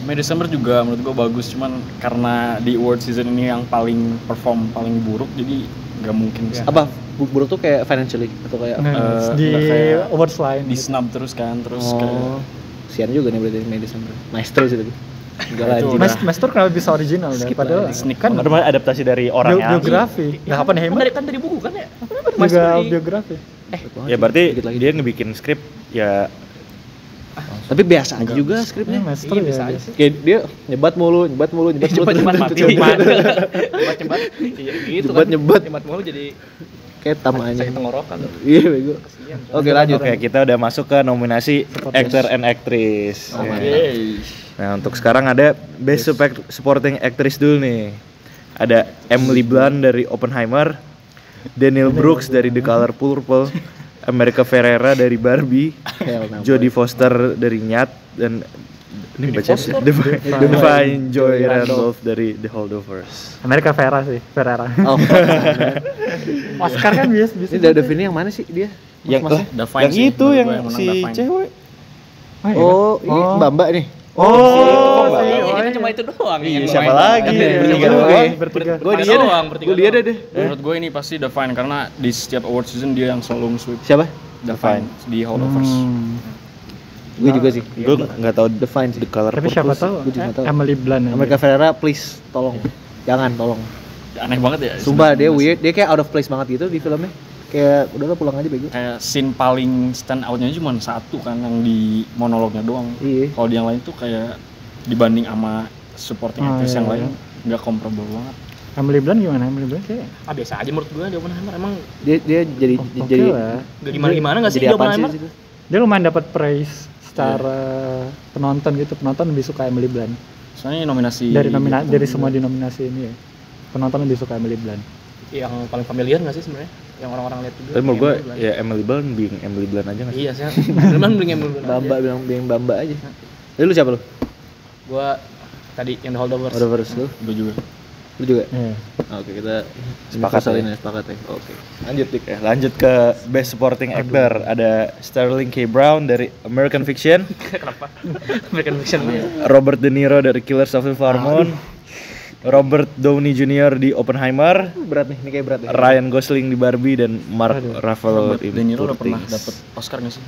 Speaker 4: May December juga menurut gua bagus, cuman karena di award season ini yang paling perform paling buruk, jadi nggak mungkin sih.
Speaker 1: Apa buruk tuh kayak financially atau kayak
Speaker 3: di
Speaker 4: nggak kayak
Speaker 3: awards lain
Speaker 4: di
Speaker 3: gitu.
Speaker 4: snub terus kan, terus kayak
Speaker 1: oh sian juga nih berarti May December Maestro sih tapi enggak lah
Speaker 4: Itu
Speaker 1: anjing.
Speaker 4: udah.
Speaker 3: Master kenapa bisa original ya?
Speaker 1: Skip
Speaker 3: Padahal
Speaker 1: lah,
Speaker 4: Disney
Speaker 3: kan
Speaker 2: Karena adaptasi dari orang yang
Speaker 3: biografi. Nah, Oppenheimer
Speaker 5: kan dari buku kan ya?
Speaker 3: juga biografi.
Speaker 2: ya berarti
Speaker 1: Dikit lagi.
Speaker 2: dia ngebikin skrip ya
Speaker 1: tapi biasa aja juga skripnya
Speaker 3: Master
Speaker 5: Iya,
Speaker 3: ya.
Speaker 5: bisa aja sih.
Speaker 1: kayak dia nyebat mulu
Speaker 5: Cepat-cepat mati. Cepat-cepat. Iya gitu kan.
Speaker 1: Nyebat.
Speaker 5: Nyebat mulu jadi
Speaker 1: kayak tamanya
Speaker 5: sakit tenggorokan.
Speaker 1: iya bego oke lanjut
Speaker 2: Oke, kita udah masuk ke nominasi actor and actress. Ya.
Speaker 4: Yeay.
Speaker 2: Nah, untuk sekarang ada Best Supporting Actress dulu nih. Ada Emily Blunt dari Oppenheimer, Daniel Brooks dari The Color Purple, America Ferrera dari Barbie,
Speaker 1: Hell no.
Speaker 2: Jodie Foster dari Nyat, dan ini baca Divine Joy Randolph dari The Holdovers.
Speaker 3: Amerika Ferrera sih, Ferrera.
Speaker 1: oh
Speaker 3: Oscar kan biasa
Speaker 1: ini Davini yang mana sih dia
Speaker 2: Yang
Speaker 4: Davine
Speaker 2: yang
Speaker 4: sih,
Speaker 2: itu
Speaker 4: menurut
Speaker 2: yang
Speaker 4: gue yang menang
Speaker 2: si
Speaker 4: Davine.
Speaker 2: cewek.
Speaker 1: oh ini Mbak nih
Speaker 2: Oh,
Speaker 5: Ini cuma itu doang.
Speaker 2: Iya,
Speaker 5: yang
Speaker 2: siapa
Speaker 5: main.
Speaker 2: lagi?
Speaker 5: Iya,
Speaker 2: Bertiga
Speaker 5: iya.
Speaker 2: doang.
Speaker 3: bertiga.
Speaker 1: gue
Speaker 5: Bertiga
Speaker 1: dia deh
Speaker 5: doang, bertiga
Speaker 1: gue dia
Speaker 5: doang.
Speaker 1: deh
Speaker 4: Menurut gue ini pasti Davine karena di setiap award season dia yang selalu nge-sweep.
Speaker 1: siapa
Speaker 4: Davine di Holdovers.
Speaker 1: gue juga sih
Speaker 2: Gue nggak tahu
Speaker 1: Define sih
Speaker 2: The Color
Speaker 3: Tapi siapa
Speaker 2: Purple.
Speaker 3: tahu
Speaker 1: Gue juga tahu.
Speaker 3: Emily Blunt aja.
Speaker 1: America Ferrera please tolong jangan tolong
Speaker 4: Aneh banget ya.
Speaker 1: sumpah dia
Speaker 4: sebenarnya.
Speaker 1: weird dia kayak out of place banget gitu di filmnya kayak udahlah pulang aja bego
Speaker 4: Kayak scene paling stand out-nya cuma satu kan yang di monolognya doang.
Speaker 1: iya
Speaker 4: Kalau di yang lain tuh kayak dibanding sama supporting
Speaker 3: Oh,
Speaker 4: actress
Speaker 3: iya,
Speaker 4: yang
Speaker 3: iya.
Speaker 4: lain nggak comparable banget.
Speaker 3: Emily Blunt gimana? Emily Blunt kayak
Speaker 5: Ah biasa aja menurut gue di Oppenheimer emang
Speaker 1: dia jadi
Speaker 3: oke
Speaker 1: jadi
Speaker 3: lah.
Speaker 5: gak gimana-gimana enggak sih
Speaker 1: jadi
Speaker 5: di
Speaker 1: apaan
Speaker 5: Oppenheimer?
Speaker 1: sih situ?
Speaker 3: Dia lumayan dapat praise secara penonton gitu. Penonton lebih suka Emily Blunt.
Speaker 4: Soalnya nominasi
Speaker 3: Dari semua dinominasi ini ya. Penonton lebih suka Emily Blunt.
Speaker 5: Yang paling familiar enggak sih sebenarnya? Yang orang-orang lihat juga.
Speaker 2: Tapi menurut gue
Speaker 5: Emily Blunt.
Speaker 2: ya Emily Blunt being Emily Blunt aja nggak sih?
Speaker 5: Iya sih. Beneran beli Emily Blunt.
Speaker 1: Bamba bilang Bamba aja jadi lu siapa lu
Speaker 5: Gua tadi yang The Holdovers.
Speaker 1: Holdovers
Speaker 4: Gue juga.
Speaker 1: lu juga
Speaker 3: Iya.
Speaker 1: oke kita
Speaker 2: Sepakat
Speaker 1: universal
Speaker 2: ya.
Speaker 1: ini sepakat ya oke lanjut dik
Speaker 2: Oke, lanjut ke Best Supporting Actor. Ada Sterling K. Brown dari American Fiction,
Speaker 5: Kenapa? American Fiction.
Speaker 2: Robert De Niro dari Killers of the Flower Moon, Robert Downey Jr. di Oppenheimer,
Speaker 1: berat nih ini kayak berat ya
Speaker 2: Ryan Gosling di Barbie, dan Mark Ruffalo di
Speaker 4: De Niro udah
Speaker 2: Poor
Speaker 4: pernah
Speaker 2: Things.
Speaker 4: dapet Oscar nggak sih?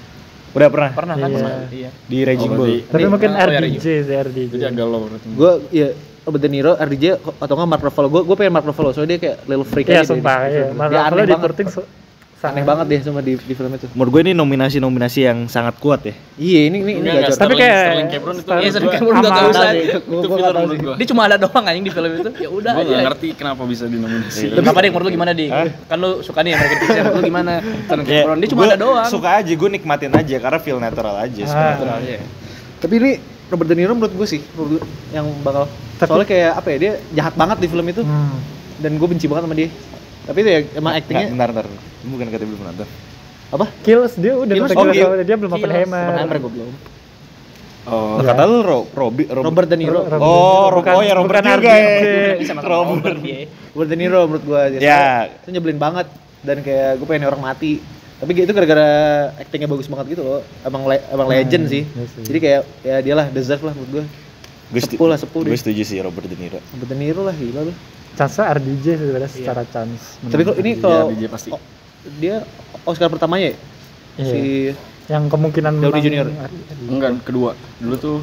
Speaker 2: Udah pernah?
Speaker 5: Pernah kan?
Speaker 3: Iya.
Speaker 5: Pernah. Iya.
Speaker 2: Di Raging
Speaker 4: Oh,
Speaker 2: Bull.
Speaker 4: berarti-
Speaker 3: Tapi mungkin
Speaker 5: oh, ya,
Speaker 3: RDJ sih RDJ.
Speaker 4: Jadi agak low berarti.
Speaker 1: gue ya Robert De Niro RDJ atau nggak Mark Ruffalo gue pengen Mark Ruffalo soalnya dia kayak little freak
Speaker 3: Iya
Speaker 1: aja
Speaker 3: sumpah
Speaker 1: dia,
Speaker 3: ya.
Speaker 1: dia
Speaker 3: Mark
Speaker 1: aneh
Speaker 3: Ruffalo di
Speaker 1: banget
Speaker 3: Poor Things
Speaker 1: aneh banget deh sama di film itu
Speaker 2: Menurut gue ini nominasi-nominasi yang sangat kuat ya.
Speaker 1: iya ini
Speaker 4: Enggak,
Speaker 1: gacor
Speaker 3: Tapi kayak
Speaker 4: Sterling Cameron itu
Speaker 5: Iya, Sterling
Speaker 4: gua-
Speaker 5: Cameron nggak
Speaker 3: sama-
Speaker 5: usah.
Speaker 1: Gua
Speaker 4: itu
Speaker 1: nggak
Speaker 4: filler
Speaker 1: tahu
Speaker 4: menurut
Speaker 1: sih.
Speaker 4: gua.
Speaker 5: Dia cuma ada doang anjing di film itu. Ya udah
Speaker 4: Gue nggak
Speaker 5: aja.
Speaker 4: ngerti kenapa bisa dinominasi.
Speaker 5: Kenapa deh menurut lu gimana dik? Kan lu suka nih American Fiction, menurut lu gimana? Sterling Cameron dia cuma
Speaker 2: gua
Speaker 5: ada doang.
Speaker 2: Suka aja, gue nikmatin aja karena feel natural aja sebenarnya.
Speaker 1: tapi ini Robert De Niro menurut gue sih menurut gue yang bakal soalnya kayak apa ya dia jahat banget di film itu dan gue benci banget sama dia tapi itu ya emang actingnya
Speaker 2: Bentar. Bukan katanya belum nonton.
Speaker 1: apa
Speaker 3: Kills dia udah
Speaker 1: Kills,
Speaker 3: nonton
Speaker 1: oh,
Speaker 3: Kills,
Speaker 1: Kills.
Speaker 3: dia belum Oppenheimer.
Speaker 1: Oppenheimer gue belum
Speaker 2: Oh,
Speaker 3: Ya.
Speaker 2: kata lu
Speaker 1: Robert De Niro
Speaker 2: Oh ya Robert
Speaker 3: bukan
Speaker 2: juga ya.
Speaker 3: RDJ.
Speaker 5: Sama Robert dia.
Speaker 1: Robert De Niro menurut gue
Speaker 2: Ya.
Speaker 1: itu nyebelin banget dan kayak gue pengen orang mati tapi itu gara-gara actingnya bagus banget gitu loh emang legend sih
Speaker 3: iya sih.
Speaker 1: jadi kayak ya dia lah deserve lah menurut gue sepuh
Speaker 2: Gue
Speaker 1: deh
Speaker 2: setuju sih Robert De Niro.
Speaker 1: Robert De Niro lah gila lu
Speaker 3: Chance-nya RDJ sebenarnya secara chance.
Speaker 1: tapi kalau ini
Speaker 4: Iya,
Speaker 1: kalau
Speaker 4: DJ pasti.
Speaker 1: dia Oscar pertamanya ya
Speaker 3: Iya.
Speaker 1: si
Speaker 3: Yang kemungkinan
Speaker 1: Downey
Speaker 3: menang
Speaker 1: Junior.
Speaker 4: Enggak, kedua. Dulu tuh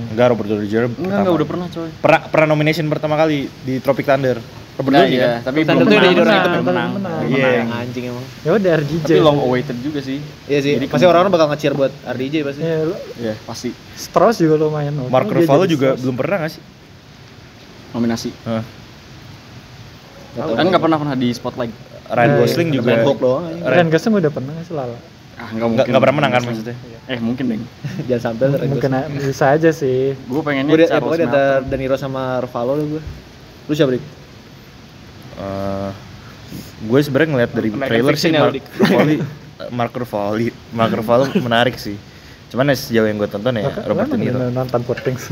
Speaker 2: Enggak, Robert Downey Jr.
Speaker 4: enggak udah pernah coy.
Speaker 2: Pernah nomination pertama kali di Tropic Thunder. Robert
Speaker 4: Nah,
Speaker 2: Downey
Speaker 4: iya,
Speaker 2: kan?
Speaker 4: tapi
Speaker 1: Thunder
Speaker 4: belum
Speaker 1: tuh
Speaker 4: menang.
Speaker 1: dari orang itu
Speaker 4: Belum menang.
Speaker 3: menang.
Speaker 2: Iya.
Speaker 1: Emang anjing emang
Speaker 3: Ya udah RDJ.
Speaker 4: Tapi long awaited juga sih.
Speaker 1: iya sih
Speaker 4: Jadi
Speaker 1: pasti orang-orang bakal nge-cheer buat RDJ pasti
Speaker 3: Iya,
Speaker 4: Iya, pasti
Speaker 3: Strauss juga lumayan.
Speaker 2: Mark
Speaker 3: Dia
Speaker 2: Ruffalo
Speaker 3: jadi
Speaker 2: juga
Speaker 3: Strauss.
Speaker 2: belum pernah nggak sih?
Speaker 4: nominasi.
Speaker 2: Hah.
Speaker 4: Kan enggak pernah di spotlight.
Speaker 2: Ryan Gosling
Speaker 1: Ada
Speaker 2: juga
Speaker 1: Bangkok doang anjing.
Speaker 3: Ryan Gosling udah pernah nggak sih Lala?
Speaker 4: Ah, enggak mungkin.
Speaker 2: nggak pernah menang kan maksudnya?
Speaker 4: Mungkin deh.
Speaker 1: jangan sampai lah Ryan
Speaker 3: Mungkin
Speaker 1: Gosling.
Speaker 3: bisa aja sih.
Speaker 4: Gue pengennya
Speaker 1: gue ya
Speaker 4: Charles
Speaker 1: pokoknya di
Speaker 4: Melton.
Speaker 1: antara De Niro sama Ruffalo lah gue lu siapa Dik?
Speaker 2: Gue sebenarnya ngeliat dari
Speaker 5: American
Speaker 2: trailer sih
Speaker 5: Fiction ya, Dik.
Speaker 2: Mark Ruffalo menarik sih. Cuman ya sejauh yang gue tonton ya Robert De Niro.
Speaker 3: Nonton Poor Things.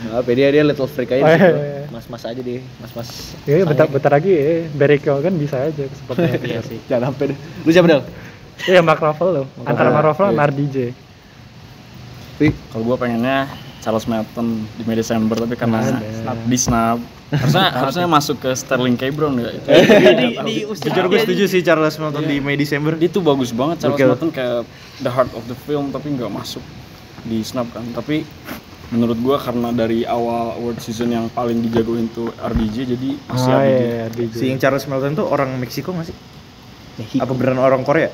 Speaker 1: Apa dia little freak aja
Speaker 3: Oh,
Speaker 1: di situ.
Speaker 3: iya.
Speaker 1: Mas-mas aja deh mas-mas
Speaker 3: Iya, bentar lagi Barry Keoghan bisa aja kesempatan.
Speaker 5: Iya sih.
Speaker 1: jangan sampai deh lu siapa Del?
Speaker 3: Iya, Mark Ruffalo. Antara Mark Ruffalo sama RDJ.
Speaker 1: Tapi
Speaker 4: Kalau gue pengennya Charles Melton di May December tapi karena di snub Harusnya masuk ke Sterling K. Brown ya.
Speaker 2: Jujur gue setuju sih Charles Melton di May December.
Speaker 4: Dia tuh bagus banget Charles
Speaker 2: Gokil.
Speaker 4: Melton kayak the heart of the film tapi nggak masuk di snap kan. Tapi menurut gua karena dari awal award season yang paling dijagoin tuh RDJ jadi masih
Speaker 3: Oh
Speaker 4: RDJ.
Speaker 3: iya, DJ.
Speaker 2: Si yang Charles Melton tuh orang Meksiko nggak sih? Apa beneran orang Korea?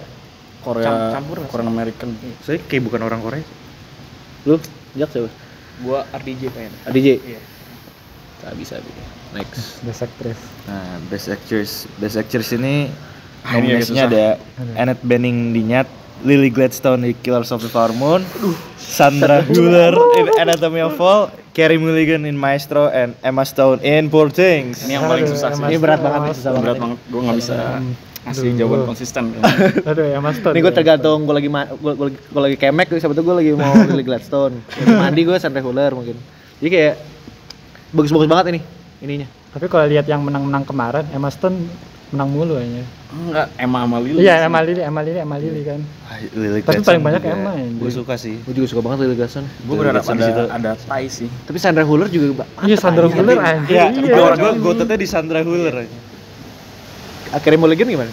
Speaker 4: Korea
Speaker 5: Campur nggak sih?
Speaker 4: Korean American.
Speaker 2: Saya kayak bukan orang Korea.
Speaker 1: Lu, Jak siapa?
Speaker 5: Gua RDJ pengen.
Speaker 1: ADJ.
Speaker 5: Iya.
Speaker 1: Tak bisa. Next.
Speaker 3: Best Actress.
Speaker 2: Nah, Best Actress ini
Speaker 4: Ah, ini agak
Speaker 2: nominasinya
Speaker 4: susah.
Speaker 2: ada Annette Bening di Nyat, Lily Gladstone di Killers of the Flower Moon, Sandra Hüller in Anatomy of Fall, Carey Mulligan in Maestro, and Emma Stone in Poor Things.
Speaker 4: Ini yang paling susah sih.
Speaker 1: Ini berat banget nih, susah
Speaker 4: Berat
Speaker 1: banget.
Speaker 4: banget. Gua nggak bisa ngasih
Speaker 3: Aduh.
Speaker 4: jawaban konsisten.
Speaker 3: Aduh, Emma Stone.
Speaker 1: Ini gue tergantung gue lagi gue lagi kemek, siapa tuh gue lagi mau Lily Gladstone. Lagi mandi gue Sandra Hüller mungkin. Jadi kayak bagus-bagus banget ini ininya.
Speaker 3: Tapi kalau lihat yang menang-menang kemarin, Emma Stone menang mulu kayaknya.
Speaker 4: Enggak, Emma sama Lily.
Speaker 3: Iya,
Speaker 4: sih.
Speaker 3: Emma Lily kan.
Speaker 2: Lily
Speaker 3: Tapi paling banyak Emma ya.
Speaker 2: Gue suka sih.
Speaker 1: Gue juga suka banget Lily Gladstone.
Speaker 4: Gue berharap
Speaker 2: Di situ.
Speaker 4: ada tie sih.
Speaker 1: Tapi Sandra Hüller juga
Speaker 3: Iya, Sandra Hüller anjir.
Speaker 2: Iya,
Speaker 3: Iya.
Speaker 2: gue gototnya di Sandra Hüller.
Speaker 1: Akhirnya Mulligan gimana?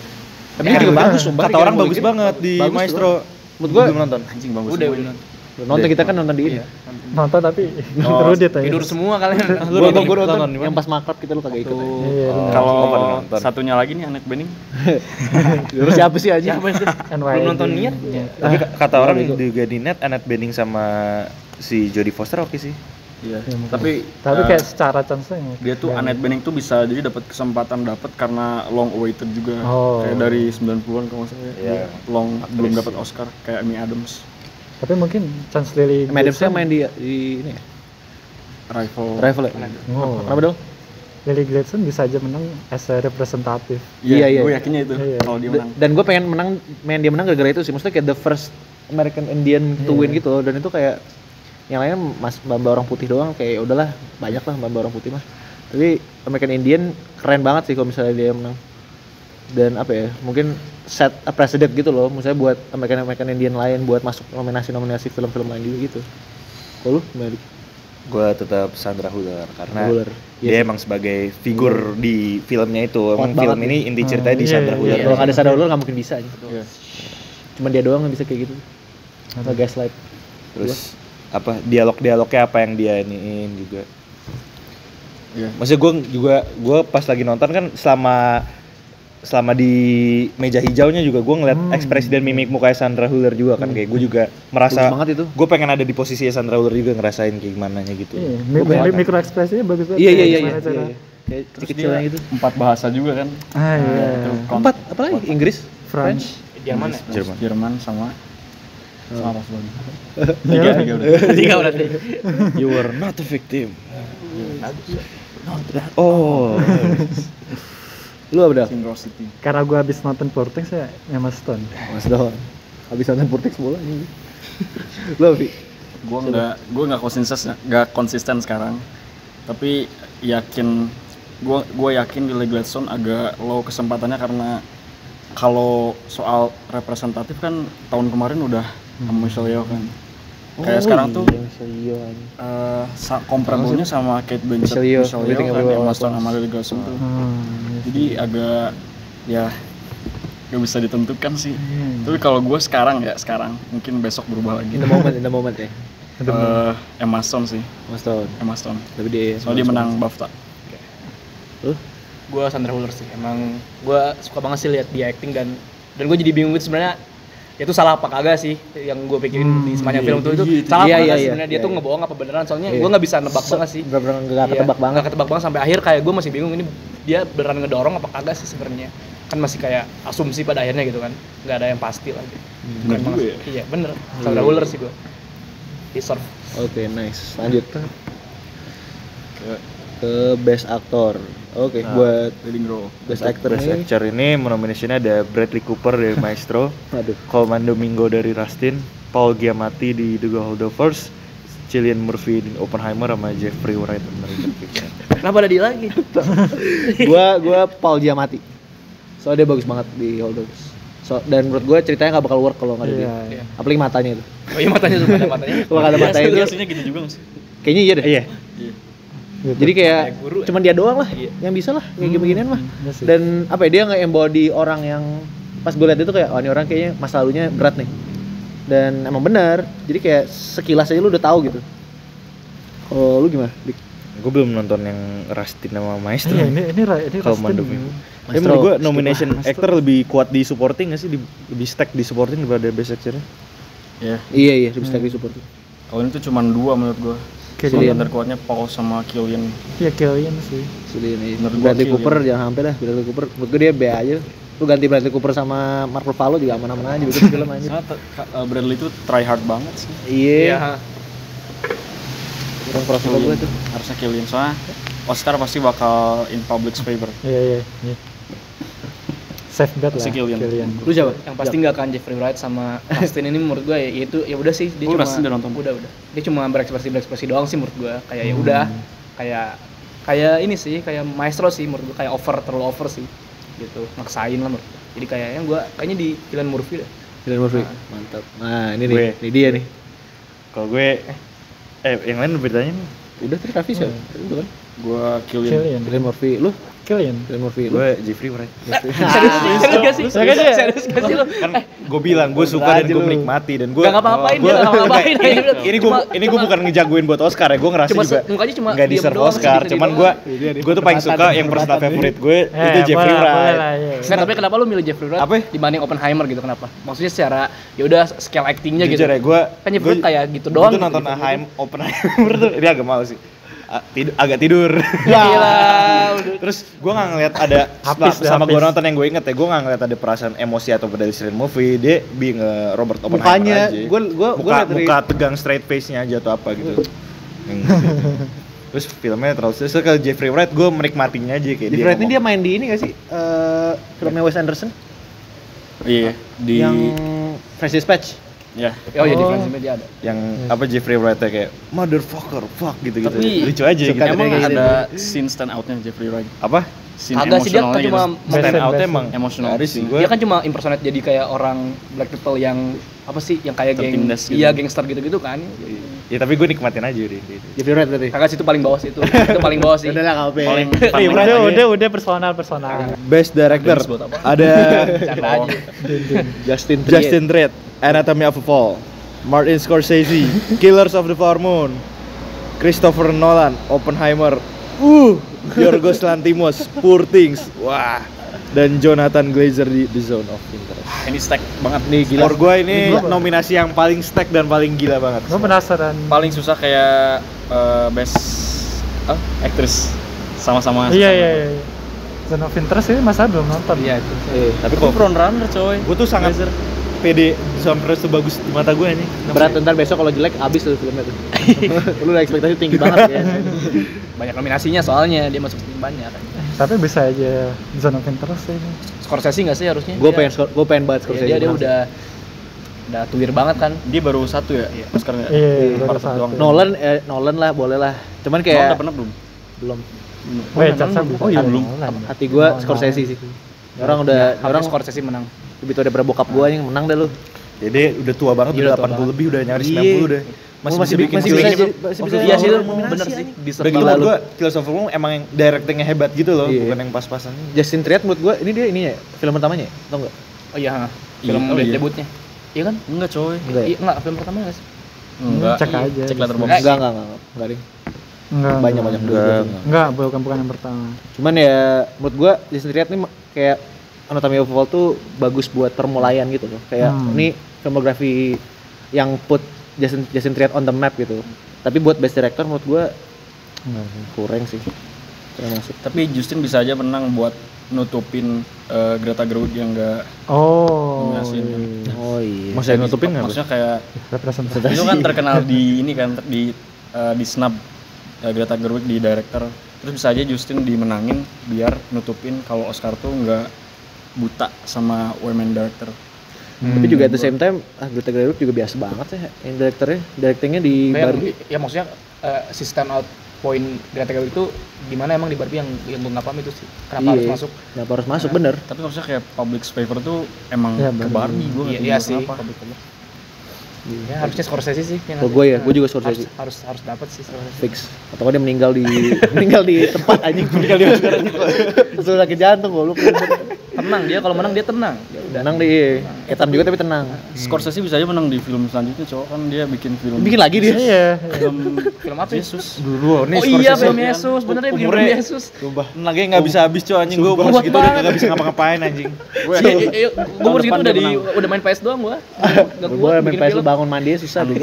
Speaker 1: Tapi dia juga bagus, sumpah.
Speaker 2: Kata orang bagus banget di
Speaker 1: Bagus,
Speaker 2: Maestro.
Speaker 1: Menurut gua
Speaker 2: belum nonton.
Speaker 4: Anjing bagus
Speaker 5: Udah,
Speaker 4: semua.
Speaker 1: Nonton kita kan nonton di ini.
Speaker 3: Nonton tapi
Speaker 5: Oh,
Speaker 3: rudit aja.
Speaker 5: tidur semua kalian.
Speaker 1: Gua
Speaker 2: nonton
Speaker 1: nonton
Speaker 2: di mana?
Speaker 1: yang pas makrab kita lu kagak ikut.
Speaker 3: Iya, benar.
Speaker 4: Kalau
Speaker 2: Oh, pada nonton.
Speaker 4: satunya lagi nih Annette Bening.
Speaker 1: Terus siapa sih aja?
Speaker 3: NYD.
Speaker 5: Belum nonton niat.
Speaker 2: Tapi kata orang
Speaker 1: bego.
Speaker 2: juga di net Annette Bening sama si Jodie Foster oke sih.
Speaker 4: Iya.
Speaker 3: Iya, mungkin.
Speaker 4: Tapi
Speaker 3: Tapi kayak secara chance-nya
Speaker 4: dia tuh Annette Bening tuh bisa jadi dapat kesempatan dapat karena long awaited juga.
Speaker 3: Oh.
Speaker 4: Kayak dari 90-an kalau nggak salah.
Speaker 2: Iya.
Speaker 4: Dia long belum dapat Oscar kayak Amy Adams.
Speaker 3: Tapi mungkin chance Lily
Speaker 1: Madam saya
Speaker 3: Gladstone-
Speaker 1: main di ini ya.
Speaker 4: Rival.
Speaker 1: Rival ya.
Speaker 3: Oh.
Speaker 1: Kenapa dong?
Speaker 3: Lily Gladstone bisa aja menang as a representatif.
Speaker 1: Iya.
Speaker 4: Gue yakinnya itu
Speaker 3: Iya.
Speaker 4: kalau dia menang.
Speaker 1: Dan gue pengen dia menang gara-gara itu sih. Maksudnya kayak the first American Indian to win gitu loh. Dan itu kayak yang lainnya mbak orang putih doang, kayak ya udahlah banyak lah mbak orang putih mah. Tapi American Indian keren banget sih kalau misalnya dia menang. Dan apa ya, mungkin set a precedent gitu loh, misalnya buat American Indian lain buat masuk nominasi film-film lain juga gitu. Kalau lu gimana?
Speaker 2: Gue tetap Sandra Hüller karena
Speaker 1: Hüller.
Speaker 2: dia
Speaker 1: Iya.
Speaker 2: emang sebagai figur di filmnya itu. Emang
Speaker 1: banget
Speaker 2: film
Speaker 1: ya.
Speaker 2: ini inti ceritanya di
Speaker 3: Iya,
Speaker 2: Sandra
Speaker 3: iya,
Speaker 2: Hüller.
Speaker 1: Kalau nggak ada Sandra Hüller nggak mungkin bisa aja.
Speaker 4: Iya.
Speaker 1: Cuman dia doang yang bisa kayak gitu. Nge-gaslight.
Speaker 2: Terus apa dialognya apa yang dia iniin juga.
Speaker 4: Iya.
Speaker 2: Maksudnya gue pas lagi nonton kan selama di meja hijaunya juga gue ngeliat ekspresi dan mimik muka Sandra Hüller juga kan, kayak gue juga merasa
Speaker 1: Bagus banget itu.
Speaker 2: gue pengen ada di posisi Sandra Hüller juga ngerasain kayak gimana gitu.
Speaker 3: Iya, mikro ekspresinya bagus banget.
Speaker 1: Iya.
Speaker 3: Gimana cara-
Speaker 1: Kayak
Speaker 4: Terus
Speaker 1: kecil-kecilnya
Speaker 4: dia
Speaker 1: gitu.
Speaker 4: 4 bahasa juga kan.
Speaker 3: Ah iya.
Speaker 4: Itu
Speaker 1: Empat, apa lagi? Inggris,
Speaker 3: French.
Speaker 5: Jerman ya?
Speaker 2: Jerman.
Speaker 4: Jerman sama Arab lagi.
Speaker 3: Iya.
Speaker 4: Tiga udah.
Speaker 5: Tiga berarti.
Speaker 2: You were not a victim. Oh.
Speaker 1: lu apa dah?
Speaker 4: Curiosity.
Speaker 3: Karena gue habis nonton Poor Things ya Emma Stone.
Speaker 1: Mas doang. Habis nonton Vortex bola ini. Lu apa, Vi?
Speaker 4: Gue nggak konsisten sekarang. Tapi gue yakin Lily Gladstone agak low kesempatannya karena kalau soal representatif kan tahun kemarin udah sama Michelle Yeoh kan. Kayak sekarang tuh
Speaker 1: Michelle Yeoh aja.
Speaker 4: comparable-nya sama Kate Blanchett,
Speaker 1: Michelle Yeoh,
Speaker 4: Michelle
Speaker 1: Everything
Speaker 4: Yeoh kan,
Speaker 1: Everywhere All
Speaker 4: Emma
Speaker 1: at
Speaker 4: Stone
Speaker 1: Once.
Speaker 4: sama Lily Gladstone tuh.
Speaker 3: Iya
Speaker 4: Jadi
Speaker 3: sih.
Speaker 4: agak ya gak bisa ditentukan sih.
Speaker 3: Hmm.
Speaker 4: Tapi kalau gue sekarang mungkin besok berubah lagi.
Speaker 1: In the moment ya.
Speaker 4: Emma Stone sih,
Speaker 1: Mas Stone.
Speaker 4: Emma Stone.
Speaker 1: Tapi dia
Speaker 4: Soalnya dia menang BAFTA.
Speaker 1: Lu?
Speaker 5: Gue Sandra Hüller sih. Emang gue suka banget sih lihat dia acting dan gue jadi bingung gitu sebenarnya dia tuh salah apa kagak sih yang gue pikirin di sepanjang film tuh itu salah
Speaker 1: Iya,
Speaker 5: apa
Speaker 1: iya,
Speaker 5: kagak
Speaker 1: iya.
Speaker 5: sebenarnya dia
Speaker 1: Iya,
Speaker 5: tuh
Speaker 1: iya.
Speaker 5: ngebohong apa beneran soalnya
Speaker 1: Iya.
Speaker 5: gue nggak bisa nebak banget sih.
Speaker 1: Bener-bener nggak
Speaker 5: Iya,
Speaker 1: ketebak banget.
Speaker 5: nggak ketebak banget sampai akhir kayak gue masih bingung ini dia beneran ngedorong apa kagak sih sebenarnya kan masih kayak asumsi pada akhirnya gitu kan nggak ada yang pasti lagi.
Speaker 4: Bener juga ya.
Speaker 5: Iya bener Sandra Hüller sih gue deserve.
Speaker 1: Oke, nice. Lanjut ke Best Actor. Oke, buat
Speaker 4: Leading role.
Speaker 1: Best Actor
Speaker 2: Best
Speaker 1: ini.
Speaker 2: Actor ini nominasinya ada Bradley Cooper dari Maestro,
Speaker 1: Aduh.
Speaker 2: Colman Domingo dari Rustin, Paul Giamatti di The Holdovers, Cillian Murphy di Oppenheimer, sama Jeffrey Wright dari Fiction.
Speaker 5: Kenapa ada dia lagi?
Speaker 1: gua Paul Giamatti. Soalnya dia bagus banget di Holdovers. Dan menurut gua ceritanya nggak bakal work kalau nggak ada dia.
Speaker 3: Iya.
Speaker 1: Apalagi matanya itu.
Speaker 5: Oh iya matanya suka ada matanya.
Speaker 1: Kalau nggak ada matanya itu,
Speaker 4: Aslinya gitu juga sih.
Speaker 1: kayaknya iya deh.
Speaker 2: Iya.
Speaker 3: Gitu.
Speaker 1: Jadi kayak
Speaker 5: Kayak guru ya?
Speaker 1: cuman dia doang lah yang bisa lah kayak gini-ginian mah.
Speaker 3: Iya sih.
Speaker 1: Dan apa ya, dia nge-embody orang yang pas gue liat itu kayak oh ini orang kayaknya masa lalunya berat nih. Dan emang benar. Jadi kayak sekilas aja lu udah tahu gitu. Oh, lu gimana? Dik?
Speaker 2: Gue belum nonton yang Rustin sama Maestro.
Speaker 3: Iya, ini
Speaker 2: Kalau
Speaker 3: Rustin.
Speaker 2: Mandop ini.
Speaker 1: Maestro,
Speaker 2: Menurut gue nomination
Speaker 3: Maestro.
Speaker 2: actor lebih kuat di supporting nggak sih? Lebih stack di supporting daripada best actor-nya.
Speaker 4: Ya,
Speaker 1: Iya, lebih stack di support.
Speaker 4: kalau ini tuh cuma 2 menurut gua.
Speaker 3: Killian.
Speaker 4: Soal terkuatnya Paul sama Killian.
Speaker 3: Iya, Killian sih.
Speaker 1: Jadi ini
Speaker 4: Menurut gua
Speaker 1: Bradley
Speaker 4: kill
Speaker 1: Cooper jangan sampai dah. Bradley Cooper menurut gue dia B aja. Lu ganti Bradley Cooper sama Mark Ruffalo juga aman-aman aja bikin film aja.
Speaker 4: Soalnya Bradley itu try hard banget sih.
Speaker 1: Iya. Kurang prospek gue tuh.
Speaker 4: Harusnya Killian, soalnya Oscar pasti bakal in public's favor.
Speaker 3: Iya. Safe bet lah.
Speaker 4: Si Killian.
Speaker 1: Lu siapa?
Speaker 5: Yang pasti nggak akan Jeffrey Wright sama Rustin ini menurut gue ya itu ya udah sih dia
Speaker 4: Oh,
Speaker 5: cuma
Speaker 4: Rustin udah nonton?
Speaker 5: udah dia cuma berekspresi doang sih menurut gue kayak ya udah kayak ini sih kayak Maestro sih menurut gue kayak terlalu over sih gitu maksain lah menurut gue. Jadi kayaknya gue kayaknya di Cillian Murphy deh.
Speaker 1: Cillian Murphy. Mantap. Nah, ini nih.
Speaker 2: Gue.
Speaker 1: Ini dia nih.
Speaker 2: Kalau gue yang lain beritanya nih.
Speaker 1: Udah tadi Raffi siapa? Tadi bukan?
Speaker 4: Gua Killian.
Speaker 3: Killian.
Speaker 1: Cillian Murphy. Lu?
Speaker 3: Killian.
Speaker 1: Cillian Murphy. Lu?
Speaker 2: Gue Jeffrey Wright.
Speaker 5: Serius gak sih? Serius gak sih lo?
Speaker 2: Kan gue bilang gue suka dan gue menikmati dan gue
Speaker 5: Gak ngapa-ngapain dia, gak ngapa-ngapain.
Speaker 2: ini gue bukan ngejagoin buat Oscar ya, gue ngerasa
Speaker 5: Cuma
Speaker 2: juga
Speaker 5: mukanya cuma
Speaker 2: nggak
Speaker 5: diem
Speaker 2: deserve
Speaker 5: doang,
Speaker 2: Oscar,
Speaker 5: sedih-sedih
Speaker 2: cuman
Speaker 5: doang.
Speaker 2: gue tuh paling suka yang personal favorite gue itu Jeffrey
Speaker 3: boleh
Speaker 2: Wright.
Speaker 3: lah, iya.
Speaker 5: Nggak, tapi kenapa lu milih Jeffrey Wright
Speaker 2: Apa ya?
Speaker 5: dibanding Oppenheimer gitu, kenapa? Maksudnya secara ya udah scale actingnya gitu.
Speaker 2: Jujur ya, gue
Speaker 5: Kan Jeffrey Wright kayak gitu doang.
Speaker 2: Gue tuh nonton Oppenheimer tuh ini agak malu sih. Agak tidur.
Speaker 5: Gila.
Speaker 2: Terus gue nggak ngeliat ada sama gue nonton yang gue inget ya, gue nggak ngeliat ada perasaan emosi atau pedestrian movie. Dia being Robert Oppenheimer
Speaker 1: Mukanya,
Speaker 2: aja. Muka tegang straight face-nya aja atau apa gitu. Terus filmnya terlalu serius. Kalau Jeffrey Wright gue menikmatinya aja kayak
Speaker 1: Jeffrey Wright ini dia main di ini gak sih? Filmnya Wes Anderson
Speaker 4: Iya, di
Speaker 1: yang Fresh Dispatch.
Speaker 4: ya.
Speaker 5: Oh ya di Francis Media ada.
Speaker 2: yang apa Jeffrey Wright kayak motherfucker fuck gitu.
Speaker 4: Tapi
Speaker 2: Lucu aja gitu.
Speaker 1: suka
Speaker 4: Emang
Speaker 1: kayak
Speaker 4: ada scene stand outnya Jeffrey Wright.
Speaker 2: Apa?
Speaker 4: Scene
Speaker 5: Agak sih dia kan
Speaker 4: emosionalnya
Speaker 5: cuma
Speaker 4: gitu.
Speaker 2: Stand
Speaker 3: Best
Speaker 2: out
Speaker 3: best.
Speaker 2: emang
Speaker 4: Emosional
Speaker 2: Ada
Speaker 4: sih.
Speaker 2: gue.
Speaker 5: dia kan cuma impersonate jadi kayak orang black people yang apa sih yang kayak geng
Speaker 4: Tertindas gitu.
Speaker 5: iya gangster gitu-gitu kan.
Speaker 2: Ya tapi gue nikmatin aja udah.
Speaker 1: Jeffrey Wright berarti.
Speaker 5: Kakak situ paling bawah sih itu. Itu paling bawah sih.
Speaker 1: Udah lah KP.
Speaker 4: Paling
Speaker 3: Udah personal.
Speaker 2: Best director
Speaker 4: Buat apa?
Speaker 2: ada
Speaker 5: Canda aja.
Speaker 1: Justin Triet.
Speaker 2: Justin Triet, Anatomy of a Fall, Martin Scorsese, Killers of the Flower Moon, Christopher Nolan, Oppenheimer, Yorgos Lanthimos, Poor Things, wah, dan Jonathan Glazer di The Zone of Interest.
Speaker 4: Ini stack banget.
Speaker 1: Nih gila.
Speaker 2: For gue ini
Speaker 3: Gila.
Speaker 2: nominasi yang paling stack dan paling gila banget.
Speaker 3: Gue penasaran.
Speaker 4: Paling susah kayak best actress sama-sama.
Speaker 3: Iya. Zone of Interest ini masa belum nonton.
Speaker 5: Iya itu.
Speaker 2: Tapi
Speaker 4: Itu
Speaker 2: kok
Speaker 4: front runner coy.
Speaker 2: gue tuh sangat pede Zone of Interest tuh bagus di mata gue nih.
Speaker 1: Berat ntar besok kalau jelek abis tuh filmnya tuh. Lu udah ekspektasi tinggi banget ya.
Speaker 5: Banyak nominasinya soalnya dia masuk tim banyak kan.
Speaker 3: Tapi bisa aja Zone of Interest ini.
Speaker 5: Scorsese nggak sih harusnya?
Speaker 1: Gue
Speaker 5: Dia-
Speaker 1: pengen banget
Speaker 5: Iya,
Speaker 1: Scorsese.
Speaker 5: dia udah tuir banget kan.
Speaker 4: Dia baru satu ya? Oscar-nya?
Speaker 3: Iya, baru
Speaker 4: Part
Speaker 3: satu.
Speaker 4: doang.
Speaker 1: Nolan lah boleh lah. Cuman
Speaker 4: Nolan
Speaker 1: kayak
Speaker 4: udah pernah belum?
Speaker 1: belum.
Speaker 3: Wait, Capsa bisa.
Speaker 4: Oh iya, belum.
Speaker 1: Hati gue Scorsese sih. Orang udah orang
Speaker 5: Scorsese menang.
Speaker 1: lebih tua daripada bokap gue yang menang dah lu.
Speaker 2: Jadi udah tua banget,
Speaker 5: Iya,
Speaker 2: udah
Speaker 5: udah tua
Speaker 2: 80 lebih, udah nyaris
Speaker 1: Iya.
Speaker 2: 90 udah. Masih bikin
Speaker 1: masih
Speaker 2: film.
Speaker 1: bisa jadi masih bisa.
Speaker 5: Iya sih,
Speaker 1: nominasi,
Speaker 5: bener sih.
Speaker 1: anjing.
Speaker 5: Deserve
Speaker 2: Udah gitu
Speaker 5: banget.
Speaker 2: menurut gue, Killers of the Flower Moon emang yang directingnya hebat gitu loh,
Speaker 1: Iya.
Speaker 2: bukan yang pas-pasan.
Speaker 1: Justin Triet menurut gue ini dia ininya ya, film pertamanya ya? Tau nggak?
Speaker 5: Oh iya, film
Speaker 4: Oh, iya.
Speaker 5: debutnya. Iya kan?
Speaker 4: Enggak coy.
Speaker 1: Enggak ya?
Speaker 5: Iya, enggak film pertama nggak sih?
Speaker 4: Enggak.
Speaker 3: Cek aja.
Speaker 4: Cek Letterboxd.
Speaker 1: Enggak ding.
Speaker 3: Enggak.
Speaker 1: Banyak
Speaker 2: Enggak.
Speaker 3: Enggak, bukan yang pertama.
Speaker 1: Cuman ya menurut gua Justin Triet nih kayak Anatomy of a Fall tuh bagus buat permulaian gitu loh. Kayak ini filmografi yang put Justin Triet on the map gitu. Tapi buat best director menurut gua kurang sih. Kurang masuk.
Speaker 4: Tapi Justin bisa aja menang buat nutupin Greta Gerwig yang enggak
Speaker 3: Oh.
Speaker 4: Nominasiin kan.
Speaker 1: Oh iya.
Speaker 2: Maksudnya nutupin nggak?
Speaker 4: Maksudnya kayak
Speaker 3: Representasi.
Speaker 4: itu kan terkenal di ini kan di snub Greta Gerwig di director. Terus bisa aja Justin dimenangin biar nutupin kalau Oscar tuh nggak buta sama women director.
Speaker 1: Tapi juga at the same time Greta Gerwig juga biasa banget ya yang directingnya di
Speaker 5: Kayak
Speaker 1: Barbie.
Speaker 5: ya maksudnya si stand out point Greta Gerwig itu gimana emang di Barbie yang gue nggak paham itu sih. Kenapa harus masuk?
Speaker 1: Kenapa harus masuk bener?
Speaker 4: Tapi maksudnya kayak public favor tuh emang
Speaker 3: Ya,
Speaker 4: ke
Speaker 3: bener.
Speaker 4: Barbie gue
Speaker 5: Iya sih.
Speaker 4: kenapa.
Speaker 5: Ya harusnya Scorsese sih yang
Speaker 1: Kalau gue ya, gue juga Scorsese.
Speaker 5: harus dapat sih Scorsese.
Speaker 1: Fix. Atau dia meninggal di meninggal di tempat anjing, meninggal di Oscar. Terus sakit jantung goblok.
Speaker 5: Tenang dia, kalau menang dia tenang. Ya udah.
Speaker 1: Tenang deh. Etam juga tapi tenang.
Speaker 4: Scorsese bisa aja menang di film selanjutnya, cowok kan dia bikin film.
Speaker 1: Bikin lagi dia.
Speaker 3: Iya.
Speaker 5: Film apa?
Speaker 4: Yesus.
Speaker 2: Dulu
Speaker 5: Oh iya, film Yesus. Bener dia bikin film Yesus.
Speaker 2: Lagi nggak bisa habis coy anjing, gue umur
Speaker 5: Kuat
Speaker 2: segitu udah
Speaker 5: banget.
Speaker 2: nggak bisa ngapa-ngapain anjing.
Speaker 5: Gue umur segitu udah main PS doang gua. Enggak
Speaker 1: Gue
Speaker 5: kuat
Speaker 1: main
Speaker 5: bikin
Speaker 1: PS
Speaker 5: film.
Speaker 1: bangun mandi susah bikin.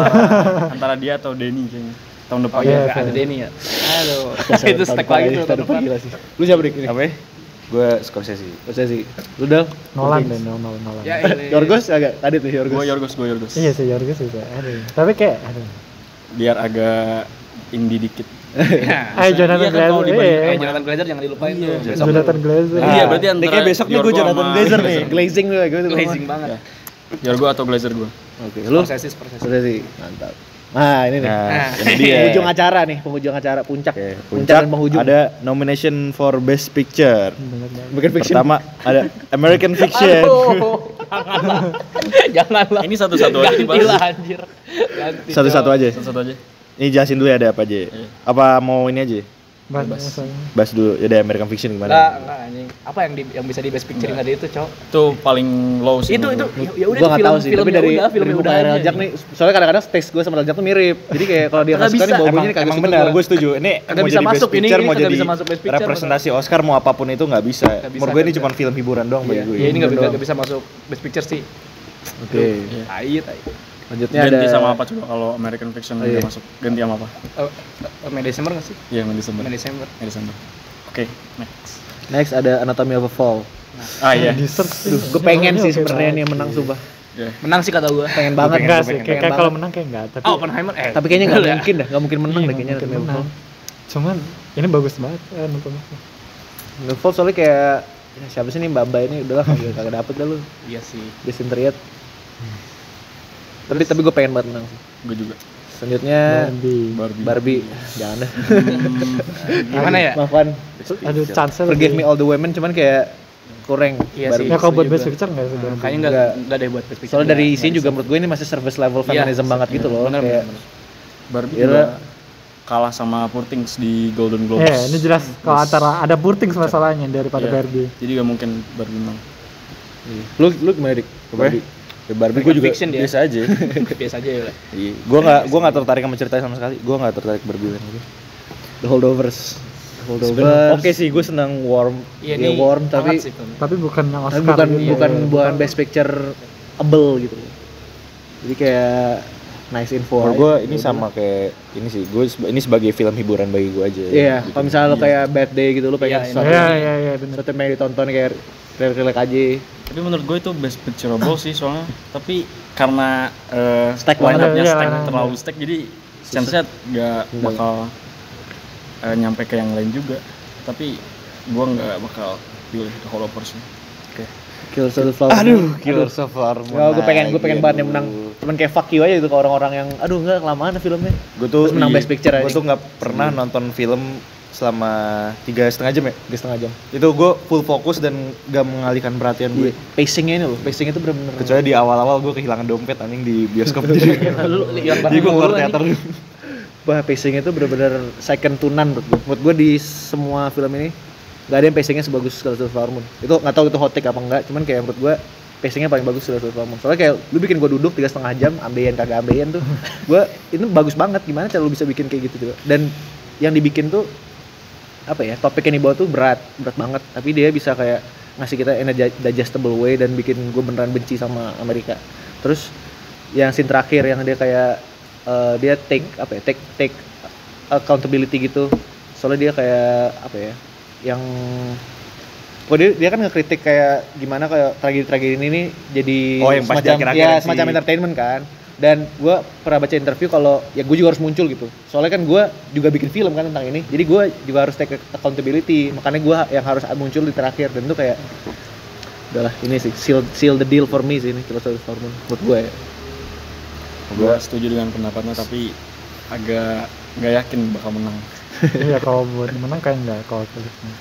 Speaker 4: Antara dia atau Denny kayaknya. Tahun depan.
Speaker 5: Oh iya,
Speaker 3: Iya,
Speaker 5: ada
Speaker 3: iya.
Speaker 5: Denny ya. Aduh. Itu stack lagi tuh tahun depan.
Speaker 1: Gila sih. Lu siapa Dik ini?
Speaker 2: Apa ya? Gue Scorsese.
Speaker 1: Scorsese. Lu Dal?
Speaker 3: Nolan deh, Nolan.
Speaker 5: Ya ini.
Speaker 1: Yorgos agak tadi tuh Yorgos.
Speaker 4: Gue Yorgos.
Speaker 3: Iya sih, Yorgos bisa. Aduh. Tapi kayak aduh.
Speaker 4: Biar agak indie dikit.
Speaker 3: Ayo Jonathan
Speaker 4: Iya kan, kalau
Speaker 3: Glazer.
Speaker 4: dibanding-
Speaker 3: Iya.
Speaker 5: Jonathan Glazer jangan dilupain tuh. Besok
Speaker 3: Jonathan Glazer.
Speaker 4: Iya, berarti antara
Speaker 2: kayak besok nih gue
Speaker 4: Yorgo
Speaker 2: Jonathan
Speaker 4: sama
Speaker 2: Glazer nih.
Speaker 1: Glazing lu gitu.
Speaker 5: glazing banget.
Speaker 4: Ya. Yorgo atau Glazer gue.
Speaker 1: Oke, lu
Speaker 5: Scorsese.
Speaker 1: Scorsese. Mantap. Nah, ini nih.
Speaker 2: Nah, ini dia.
Speaker 1: Penghujung acara nih, penghujung acara puncak.
Speaker 2: Oke,
Speaker 1: Puncak
Speaker 2: puncak
Speaker 1: dan penghujung.
Speaker 2: ada nomination for Best Picture.
Speaker 1: Bukan fiction.
Speaker 2: Pertama ada American Fiction.
Speaker 5: Janganlah.
Speaker 4: Ini satu-satu aja
Speaker 5: Ganti
Speaker 4: dibahas.
Speaker 5: lah anjir. Ganti.
Speaker 2: Satu-satu aja.
Speaker 4: Satu-satu aja.
Speaker 2: Ini jelasin dulu ya ada apa aja. Apa mau ini aja? Bahas dulu ya ada American Fiction
Speaker 5: Enggak,
Speaker 2: gimana?
Speaker 5: enggak anjing. Apa yang bisa di best picture tadi itu, Cok?
Speaker 4: Itu paling low sih.
Speaker 5: Itu
Speaker 4: menurut gua.
Speaker 5: ya udah
Speaker 1: Gue nggak tahu sih, tapi dari
Speaker 5: filmnya
Speaker 1: buku
Speaker 5: udah
Speaker 1: Real
Speaker 5: aja.
Speaker 1: Jack nih, soalnya kadang-kadang taste gue sama Real Jack tuh mirip. Jadi kayak kalau dia
Speaker 5: Kagak
Speaker 1: nggak suka nih
Speaker 5: bisa.
Speaker 1: bau-baunya nih kagak
Speaker 2: Emang
Speaker 1: suka
Speaker 2: benar,
Speaker 1: gua.
Speaker 2: gue setuju. Ini
Speaker 5: Kagak
Speaker 2: mau
Speaker 5: bisa
Speaker 2: jadi
Speaker 5: masuk,
Speaker 2: Best
Speaker 5: ini
Speaker 2: Picture, mau
Speaker 5: kagak
Speaker 2: jadi
Speaker 5: bisa masuk Best Picture,
Speaker 2: representasi Oscar mau apapun itu nggak bisa.
Speaker 5: Nggak bisa,
Speaker 2: Menurut gue ini
Speaker 5: nggak
Speaker 2: cuma film hiburan doang bagi gue.
Speaker 5: Ya ini
Speaker 1: Bener
Speaker 5: nggak bisa masuk best picture sih.
Speaker 1: Oke.
Speaker 5: Tai.
Speaker 1: Selanjutnya ada
Speaker 4: Ganti sama apa coba kalau American Fiction
Speaker 1: Oh, iya.
Speaker 4: udah masuk? Ganti sama apa?
Speaker 5: May December nggak sih?
Speaker 4: Iya, May December.
Speaker 5: May December.
Speaker 4: May December. Oke, next.
Speaker 1: next ada Anatomy of a Fall.
Speaker 4: Ah iya.
Speaker 1: Gue pengen sih sebenarnya nih yang menang sumpah.
Speaker 4: Iya.
Speaker 5: Menang sih kata gua.
Speaker 1: Pengen banget.
Speaker 3: Enggak sih,
Speaker 1: pengen
Speaker 3: kayak
Speaker 1: banget.
Speaker 3: kalau menang kayak enggak, tapi
Speaker 5: Oh, Oppenheimer.
Speaker 1: Tapi kayaknya nggak
Speaker 5: Udah.
Speaker 1: mungkin dah, nggak mungkin menang
Speaker 3: iya,
Speaker 1: deh kayaknya
Speaker 3: nggak
Speaker 1: Anatomy of a
Speaker 3: mungkin
Speaker 1: Fall.
Speaker 3: menang. Cuman ini bagus banget nonton.
Speaker 1: Anatomy of a Fall soalnya kayak ya siapa sih nih Mbak ini udahlah kagak dapet dah lu.
Speaker 5: Iya sih.
Speaker 1: Justin Triet. Tapi gue pengen banget menang sih.
Speaker 4: Gue juga.
Speaker 1: Selanjutnya Barbie. Jangan dah.
Speaker 5: Gimana ya?
Speaker 1: Maafkan.
Speaker 3: Aduh, chance
Speaker 1: Forgive me all the women cuman kayak kurang.
Speaker 5: Iya sih.
Speaker 3: Ya kalau buat
Speaker 5: Setuju
Speaker 3: best
Speaker 5: gua.
Speaker 3: picture enggak sih.
Speaker 5: Kayaknya
Speaker 1: Enggak.
Speaker 5: enggak deh buat best picture.
Speaker 1: Soalnya dari
Speaker 5: Nggak
Speaker 1: isinya juga
Speaker 5: bisa.
Speaker 1: menurut gue ini masih service level feminism banget gitu loh.
Speaker 5: Bener,
Speaker 1: Kayak
Speaker 5: bener.
Speaker 4: Barbie
Speaker 1: Iya.
Speaker 4: juga kalah sama Poor Things di Golden Globes.
Speaker 3: Ini jelas kalau antara ada Poor Things masalahnya daripada
Speaker 4: Iya.
Speaker 3: Barbie.
Speaker 4: Jadi gak mungkin Barbie menang.
Speaker 1: lu gimana Dik? Barbie.
Speaker 2: Ya, Barbie gue juga
Speaker 5: Fiction dia.
Speaker 2: biasa aja.
Speaker 5: Biasa aja ya.
Speaker 2: Iya. Gue nggak tertarik sama ceritanya sama sekali. Gue nggak tertarik Barbie Land gitu.
Speaker 1: The Holdovers.
Speaker 2: Oke sih, gue senang Warm.
Speaker 5: Iya
Speaker 1: Ya,
Speaker 5: nih.
Speaker 1: Warm, tapi-
Speaker 5: hangat sih, film.
Speaker 3: Tapi bukan yang
Speaker 1: Tapi
Speaker 3: Oscar.
Speaker 1: bukan
Speaker 3: gitu.
Speaker 1: bukan best picture able gitu. Jadi kayak nice info.
Speaker 2: Menurut
Speaker 1: aja.
Speaker 2: gue ini sama kayak ini sih. Ini sebagai film hiburan bagi gue aja.
Speaker 1: Iya,
Speaker 2: Gitu.
Speaker 1: kalau misalnya lo kayak bad day gitu lo pengen
Speaker 5: Iya,
Speaker 1: sesuatu
Speaker 3: Iya, benar.
Speaker 1: sesuatu yang pengen ditonton kayak relax aja.
Speaker 4: Tapi menurut gue itu best picturable sih soalnya. Tapi karena
Speaker 1: Stack
Speaker 4: line-up-nya
Speaker 3: banget.
Speaker 4: stack,
Speaker 3: Iya.
Speaker 4: terlalu stack jadi chance-nya gak bakal nyampe ke yang lain juga. Tapi gue nggak bakal pilih The Holdovers sih.
Speaker 1: Killers of the Flower Moon.
Speaker 2: Killers of Flower Moon.
Speaker 1: Ya, gue pengen banget yang menang. Cuman kayak fuck you aja gitu ke orang-orang yang aduh enggak kelamaan filmnya.
Speaker 2: Gue tuh
Speaker 1: Terus menang Best Picture aja.
Speaker 2: Gue tuh nggak pernah nonton film selama 3,5 jam ya.
Speaker 1: 3,5 jam.
Speaker 2: Itu gue full fokus dan gak mengalihkan perhatian gue.
Speaker 1: Pacingnya ini loh, pacing itu bener-bener.
Speaker 2: Kecuali di awal-awal gue kehilangan dompet anjing di bioskop jadi.
Speaker 5: Lu yang
Speaker 2: Jadi gue keluar
Speaker 5: mulu,
Speaker 2: teater.
Speaker 1: Wah, pacing itu bener-bener second to none menurut gue. Menurut gue di semua film ini gak ada yang pacingnya sebagus Killers of the Flower Moon. Itu gak tahu itu hot take apa enggak, cuman kayak menurut gue pacingnya paling bagus Killers of the Flower Moon. Soalnya kayak lu bikin gue duduk 3,5 jam, ambeien kagak ambeien tuh. Gue itu bagus banget, gimana cara lu bisa bikin kayak gitu juga. Dan yang dibikin tuh apa ya, topik yang dibawa tuh berat banget, tapi dia bisa kayak ngasih kita in a digestible way dan bikin gue beneran benci sama Amerika. Terus yang scene terakhir yang dia kayak dia take accountability gitu, soalnya dia kayak apa ya, yang dia kan ngekritik kayak gimana kayak tragedi ini nih jadi
Speaker 2: Oh, yang pas di
Speaker 1: semacam
Speaker 2: akhir-akhir
Speaker 1: ya
Speaker 2: sih.
Speaker 1: semacam entertainment kan. Dan gue pernah baca interview kalau ya gue juga harus muncul gitu, soalnya kan gue juga bikin film kan tentang ini, jadi gue juga harus take accountability, makanya gue yang harus muncul di terakhir. Dan itu kayak udahlah, ini sih seal the deal for me sih ini Killers of the Flower Moon menurut gue ya.
Speaker 4: Gue setuju dengan pendapatnya tapi agak nggak yakin bakal menang.
Speaker 3: Iya, kalau buat menang kayak enggak kalau tulisnya.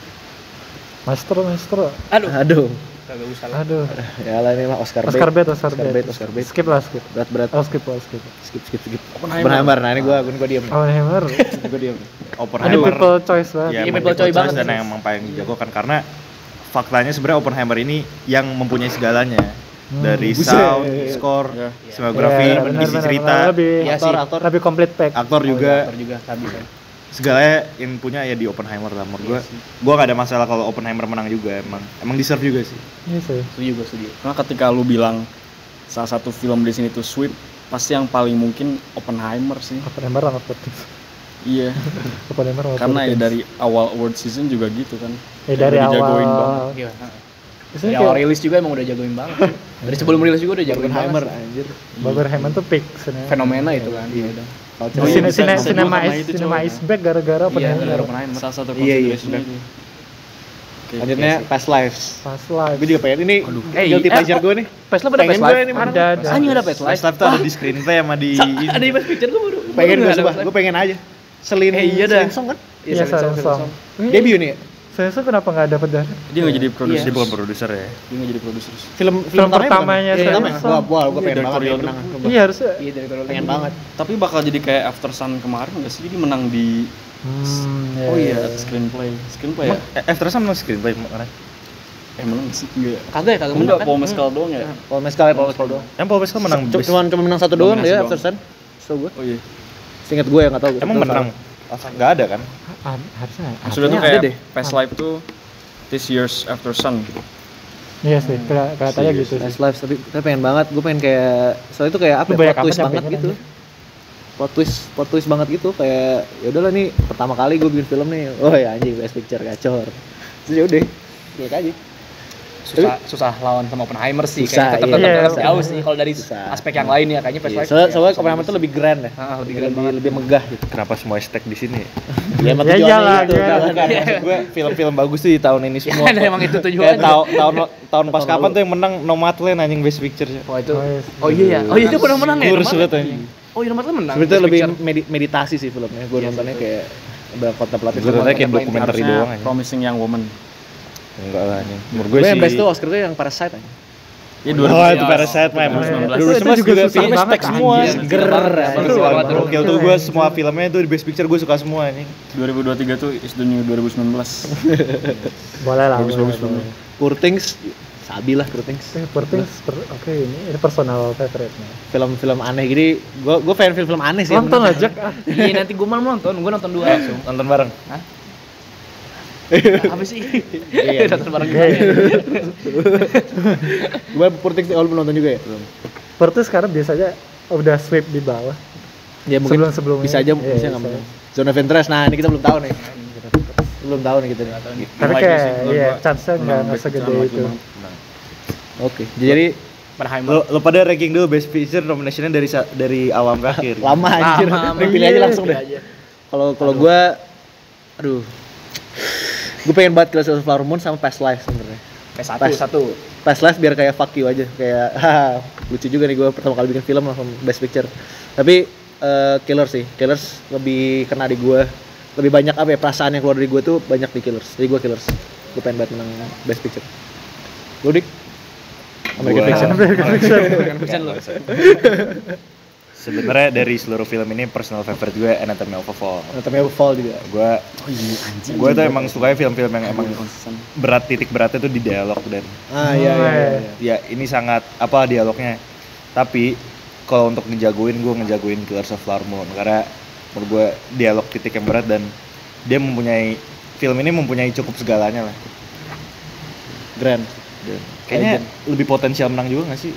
Speaker 3: Maestro.
Speaker 5: Aduh.
Speaker 1: Aduh,
Speaker 5: Kagak usah lah.
Speaker 3: Aduh.
Speaker 1: Ya lah ini mah Oscar
Speaker 3: Oscar
Speaker 1: bait.
Speaker 3: bait, Oscar bait.
Speaker 1: Oscar bait.
Speaker 3: Skip lah, skip.
Speaker 1: Berat.
Speaker 3: Oh, skip.
Speaker 1: Skip. Oppenheimer. Nah, ini gua diem nih.
Speaker 3: Oppenheimer.
Speaker 1: Gua diem.
Speaker 3: Ini
Speaker 2: Oppenheimer
Speaker 3: people choice banget.
Speaker 2: ya,
Speaker 5: Ini
Speaker 2: emang
Speaker 5: people choice banget
Speaker 2: dan
Speaker 5: sih.
Speaker 2: emang paling dijagokan karena faktanya sebenarnya Oppenheimer ini yang mempunyai segalanya dari
Speaker 1: Buset.
Speaker 2: sound, score, sinematografi,
Speaker 3: Iya, benar,
Speaker 2: isi
Speaker 3: benar,
Speaker 2: cerita,
Speaker 3: benar. Lebih
Speaker 5: Iya sih.
Speaker 3: lebih complete pack.
Speaker 2: aktor juga,
Speaker 5: Aktor juga habis kan.
Speaker 2: segalanya yang punya ya di Oppenheimer lah. Menurut gua gak ada masalah kalau Oppenheimer menang juga, emang deserve juga sih.
Speaker 3: Iya sih.
Speaker 5: Setuju.
Speaker 4: Karena ketika lu bilang salah satu film di sini tuh sweep, pasti yang paling mungkin Oppenheimer sih.
Speaker 3: Oppenheimer sama Portings.
Speaker 4: Iya.
Speaker 3: Oppenheimer sama
Speaker 4: Karena ya
Speaker 3: Portings.
Speaker 4: dari awal award season juga gitu kan.
Speaker 3: Ya dari
Speaker 4: Udah dijagoin
Speaker 3: awal.
Speaker 4: banget.
Speaker 5: Iya.
Speaker 3: Biasanya
Speaker 5: Dari awal
Speaker 3: kayak
Speaker 5: rilis juga emang udah jagoin banget. Dari sebelum rilis juga udah jagoin
Speaker 1: Oppenheimer
Speaker 5: banget.
Speaker 1: anjir.
Speaker 3: Oppenheimer tuh peak sebenarnya.
Speaker 5: Fenomena itu kan. Iya udah.
Speaker 4: Oh, iya, bisa
Speaker 3: Cinema
Speaker 4: juga karena itu,
Speaker 3: Cinema
Speaker 4: coy.
Speaker 3: is back gara-gara
Speaker 5: Iya,
Speaker 3: Oppenheimer.
Speaker 5: gara Oppenheimer.
Speaker 4: Salah satu
Speaker 1: Iya,
Speaker 4: consideration
Speaker 1: benar.
Speaker 4: itu. Oke,
Speaker 1: Lanjutnya
Speaker 4: oke,
Speaker 1: Past Lives.
Speaker 3: Pas live.
Speaker 1: Gue juga pengen ini guilty pleasure gue nih.
Speaker 5: Past Live ada
Speaker 1: Pengen
Speaker 5: Past
Speaker 1: gue
Speaker 5: Live.
Speaker 1: ini mana?
Speaker 3: Ada.
Speaker 5: Anjing ada Past Live.
Speaker 2: Last Life tuh ada di screenplay sama di
Speaker 5: Ada di Best Picture gue baru.
Speaker 1: Pengen gue
Speaker 5: baru
Speaker 1: coba.
Speaker 5: ada Past
Speaker 1: Gue pengen aja. Selin
Speaker 5: iya dah.
Speaker 1: Selin Song kan?
Speaker 3: Iya,
Speaker 1: Selin
Speaker 3: Song.
Speaker 1: Debut nih ya?
Speaker 3: Saya kenapa nggak dapet dari
Speaker 4: Dia nggak jadi produser.
Speaker 2: dia bukan produser ya.
Speaker 4: Dia nggak jadi produser.
Speaker 1: Film
Speaker 3: pertamanya
Speaker 1: bukan?
Speaker 3: Selin
Speaker 1: Pertama ya?
Speaker 3: Song.
Speaker 1: Wah, gue pengen
Speaker 4: Dari
Speaker 1: banget
Speaker 4: Korea
Speaker 1: dia
Speaker 4: dulu.
Speaker 1: menang.
Speaker 3: Iya harusnya.
Speaker 5: Iya dari Korea.
Speaker 1: Pengen banget.
Speaker 4: Tapi bakal jadi kayak After Sun kemarin nggak sih? Dia menang di
Speaker 3: Oh
Speaker 4: iya screenplay. Screenplay ya?
Speaker 2: After Sun menang screenplay kemarin.
Speaker 4: Menang sih enggak.
Speaker 5: Kagak menang
Speaker 4: Enggak,
Speaker 5: kan?
Speaker 4: Paul Mescal doang ya?
Speaker 1: Paul Mescal doang.
Speaker 2: Yang Paul Mescal menang best.
Speaker 1: Cuma menang satu doang
Speaker 4: Nominasi
Speaker 1: dia
Speaker 4: doang.
Speaker 1: After Sun. So gue.
Speaker 4: Oh iya.
Speaker 1: Seingat gue yang nggak tahu.
Speaker 2: Emang menang? Nggak ada kan?
Speaker 3: Harusnya.
Speaker 4: Maksudnya tuh
Speaker 1: ada
Speaker 4: kayak
Speaker 1: deh.
Speaker 4: Past Life tuh This Year's After Sun.
Speaker 3: Iya sih, katanya gitu sih.
Speaker 1: Past Lives tapi pengen banget. Gue pengen kayak soalnya itu kayak apa?
Speaker 3: Lu
Speaker 1: Ya,
Speaker 3: banyak
Speaker 1: plot twist
Speaker 3: amat
Speaker 1: banget
Speaker 3: nyampainya
Speaker 1: gitu. Plot twist banget gitu kayak ya udahlah nih pertama kali gue bikin film nih. Oh ya anjing Best Picture gacor. Terus ya udah. Kayak aja.
Speaker 5: Susah lawan sama Oppenheimer sih.
Speaker 1: Susah,
Speaker 5: Kayaknya
Speaker 1: iya.
Speaker 5: tetap jauh sih kalau dari
Speaker 1: Susah.
Speaker 5: aspek yang lain ya kayaknya Past
Speaker 1: Iya,
Speaker 5: Live.
Speaker 1: soalnya Oppenheimer tuh lebih grand ya.
Speaker 5: Lebih keren banget.
Speaker 1: Lebih megah gitu.
Speaker 2: Kenapa semua stack di sini?
Speaker 1: Ya emang
Speaker 3: Ya
Speaker 1: tujuannya
Speaker 3: iyalah,
Speaker 1: gitu.
Speaker 3: iya.
Speaker 1: Kan maksud gue film-film bagus tuh di tahun ini semua.
Speaker 5: Ya, emang itu
Speaker 1: Kayak
Speaker 5: tujuannya.
Speaker 1: tahun pas
Speaker 2: Pas kapan tuh yang menang Nomadland anjing Best Picture?
Speaker 5: Oh itu.
Speaker 3: Oh, iya.
Speaker 5: Oh iya ya. Oh iya itu pernah menang ya.
Speaker 2: Kurus
Speaker 5: Nomadland?
Speaker 2: banget anjing.
Speaker 5: Oh iya Nomadland menang.
Speaker 1: Sebenarnya
Speaker 5: Best
Speaker 1: lebih
Speaker 5: Picture.
Speaker 1: meditasi sih filmnya. Gue nontonnya kayak udah kontemplatif.
Speaker 2: Gue nontonnya kayak
Speaker 1: Kontemplatif.
Speaker 2: dokumenter
Speaker 4: Harusnya
Speaker 2: doang aja.
Speaker 4: Promising Young Woman.
Speaker 2: Enggak lah anjing. Menurut
Speaker 1: Gue
Speaker 2: gue
Speaker 1: yang
Speaker 2: sih.
Speaker 1: best tuh Oscar tuh yang Parasite aja.
Speaker 4: Ya
Speaker 2: Oh, itu Parasite mah.
Speaker 4: 2019.
Speaker 2: 2019 juga
Speaker 3: susah
Speaker 2: filmnya
Speaker 3: banget,
Speaker 2: stack semua.
Speaker 3: anjir.
Speaker 1: Ger.
Speaker 5: Bagus banget tuh.
Speaker 2: Gokil tuh gue semua filmnya tuh di Best Picture gue suka semua anjing.
Speaker 4: 2023 tuh is the new 2019.
Speaker 3: Boleh lah.
Speaker 4: Bagus-bagus
Speaker 3: boleh.
Speaker 4: filmnya.
Speaker 1: Poor Things, sabi lah Poor Things.
Speaker 3: Poor Things, oke ini personal favorite-nya.
Speaker 1: Film-film aneh gini, gue fan film aneh sih.
Speaker 3: Nonton aja.
Speaker 5: Iya nanti gue malam nonton. Gue nonton 2 langsung.
Speaker 2: Nonton bareng.
Speaker 5: Apa sih? Iya nonton bareng gue.
Speaker 1: Gue Poor Things belum nonton juga ya.
Speaker 3: Poor Things sekarang biasanya udah sweep di bawah.
Speaker 1: Ya mungkin
Speaker 3: Sebelum-sebelumnya.
Speaker 1: bisa aja
Speaker 3: Iya,
Speaker 1: bisa nggak
Speaker 3: bisa.
Speaker 1: mungkin. Zone of Interest, nah ini kita belum tahu nih. Belum tahu nih kita nih.
Speaker 3: Tapi
Speaker 4: Like
Speaker 3: kayak
Speaker 4: sih, menurut
Speaker 3: iya
Speaker 4: gua
Speaker 3: chance-nya
Speaker 4: menang
Speaker 3: nggak
Speaker 4: Best
Speaker 3: segede
Speaker 4: Picture
Speaker 3: itu.
Speaker 4: banget.
Speaker 1: Oke, jadi
Speaker 5: Oppenheimer.
Speaker 2: Lo pada ranking dulu Best Picture nominationnya dari awal ke akhir.
Speaker 1: lama anjir. Nih, pilih aja langsung deh. Kalau gue, aduh, gue pengen banget Killers of the Flower Moon sama Past Lives sebenarnya.
Speaker 5: Satu.
Speaker 1: Past Lives biar kayak fuck you aja, kayak haha, lucu juga nih gue pertama kali bikin film langsung Best Picture. Tapi Killers sih, Killers lebih kena di gue, lebih banyak apa ya perasaan yang keluar dari gue tuh banyak di Killers. Jadi gue Killers, gue pengen banget menang Best Picture. Lu Dik? American Fiction.
Speaker 5: American Fiction lo.
Speaker 2: Sebenarnya dari seluruh film ini personal favorite gue Anatomy of a Fall.
Speaker 1: Anatomy of a Fall juga.
Speaker 2: Gue tuh emang sukanya film-film yang emang
Speaker 4: konsisten.
Speaker 2: titik beratnya tuh di dialog dan
Speaker 1: Iya.
Speaker 2: ya ini sangat apa dialognya. Tapi kalau untuk ngejagoin gue ngejagoin Killers of the Flower Moon karena menurut gue dialog titik yang berat dan dia film ini mempunyai cukup segalanya lah.
Speaker 1: Grand.
Speaker 2: Dan kayaknya lebih potensial menang juga gak sih?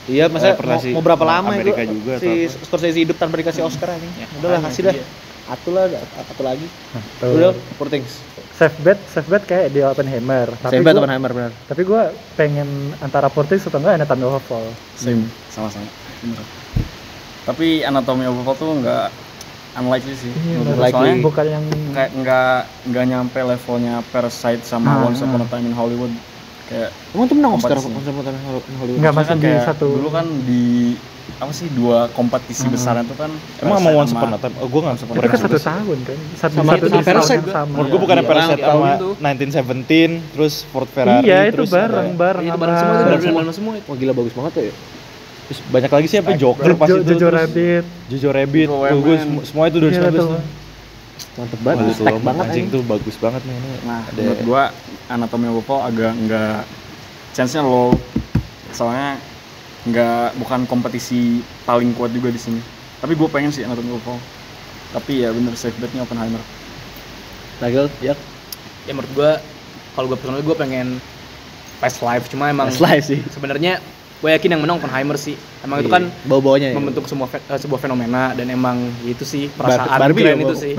Speaker 1: Iya, masa
Speaker 2: pernah sih,
Speaker 1: mau berapa lama
Speaker 2: Amerika
Speaker 1: itu
Speaker 2: juga
Speaker 1: si
Speaker 2: atau
Speaker 1: Scorsese hidup tanpa dikasih Oscar aja. Udahlah kasih dah. Atu lagi.
Speaker 3: Tuh.
Speaker 1: Udah, Poor Things.
Speaker 3: Safe bet kayak di Oppenheimer.
Speaker 1: Saya bet Oppenheimer benar.
Speaker 3: Tapi gue pengen antara Poor Things atau enggak Anatomy of a Fall.
Speaker 4: Same, sama-sama. Bener. Tapi Anatomy of a Fall tuh nggak unlikely sih.
Speaker 1: bener.
Speaker 4: Soalnya
Speaker 3: Bukan yang
Speaker 4: kayak nggak nyampe levelnya Parasite sama Once Upon a Time in Hollywood. kayak
Speaker 1: Emang tuh menang Oscar
Speaker 4: kompetisi.
Speaker 1: konser Hollywood.
Speaker 3: Nggak masuk di
Speaker 4: kayak
Speaker 3: satu.
Speaker 4: dulu kan di apa sih dua kompetisi besar itu kan
Speaker 2: Emang sama
Speaker 4: Parasite
Speaker 2: Once Upon a Time? Oh, gue nggak
Speaker 3: Itu
Speaker 2: pernah
Speaker 3: kan satu
Speaker 2: juga sih.
Speaker 3: tahun kan. Satu
Speaker 1: Sama
Speaker 3: satu
Speaker 1: itu
Speaker 3: di
Speaker 1: sama
Speaker 3: tahun
Speaker 1: Parasite
Speaker 3: yang
Speaker 1: juga.
Speaker 3: sama.
Speaker 2: Menurut gue bukan
Speaker 5: Iya,
Speaker 2: Parasite
Speaker 5: tiap tahun
Speaker 2: sama
Speaker 5: itu.
Speaker 2: 1917, terus Ford Ferrari,
Speaker 3: Iya, itu
Speaker 2: terus
Speaker 3: bareng
Speaker 2: ada-
Speaker 5: Itu
Speaker 3: sama
Speaker 5: bareng semua itu
Speaker 1: Bareng
Speaker 5: 2019 semua itu.
Speaker 1: Wah gila bagus banget tuh ya.
Speaker 2: terus banyak lagi sih apa Joker pas itu,
Speaker 3: Jojo
Speaker 2: terus
Speaker 3: Rabbit.
Speaker 2: Jojo Rabbit,
Speaker 4: Jojo
Speaker 2: tuh gue
Speaker 4: Rabbit.
Speaker 2: semua itu 2019
Speaker 3: Iya,
Speaker 2: tuh.
Speaker 3: tuh.
Speaker 1: Mantep
Speaker 2: Wah,
Speaker 1: banget,
Speaker 2: itu
Speaker 1: stack
Speaker 2: loh,
Speaker 1: banget
Speaker 2: anjing
Speaker 1: anjing.
Speaker 2: tuh bagus banget nih ini.
Speaker 4: nah
Speaker 2: Ada-
Speaker 4: menurut gua Anatomy of a Fall agak nggak chance-nya low soalnya bukan kompetisi paling kuat juga di sini tapi gue pengen sih Anatomy of a Fall tapi ya bener safe bet-nya Oppenheimer.
Speaker 1: Nagel, ya.
Speaker 5: Ya menurut gue kalau gue personally gue pengen Past Life, cuma emang
Speaker 1: Slice sih.
Speaker 5: sebenarnya gue yakin yang menang Oppenheimer sih. Emang itu kan
Speaker 1: bau-baunya ya.
Speaker 5: membentuk sebuah fenomena dan emang itu sih perasaan
Speaker 1: Barbie
Speaker 5: keren
Speaker 1: ya,
Speaker 5: itu
Speaker 1: Bang.
Speaker 5: sih.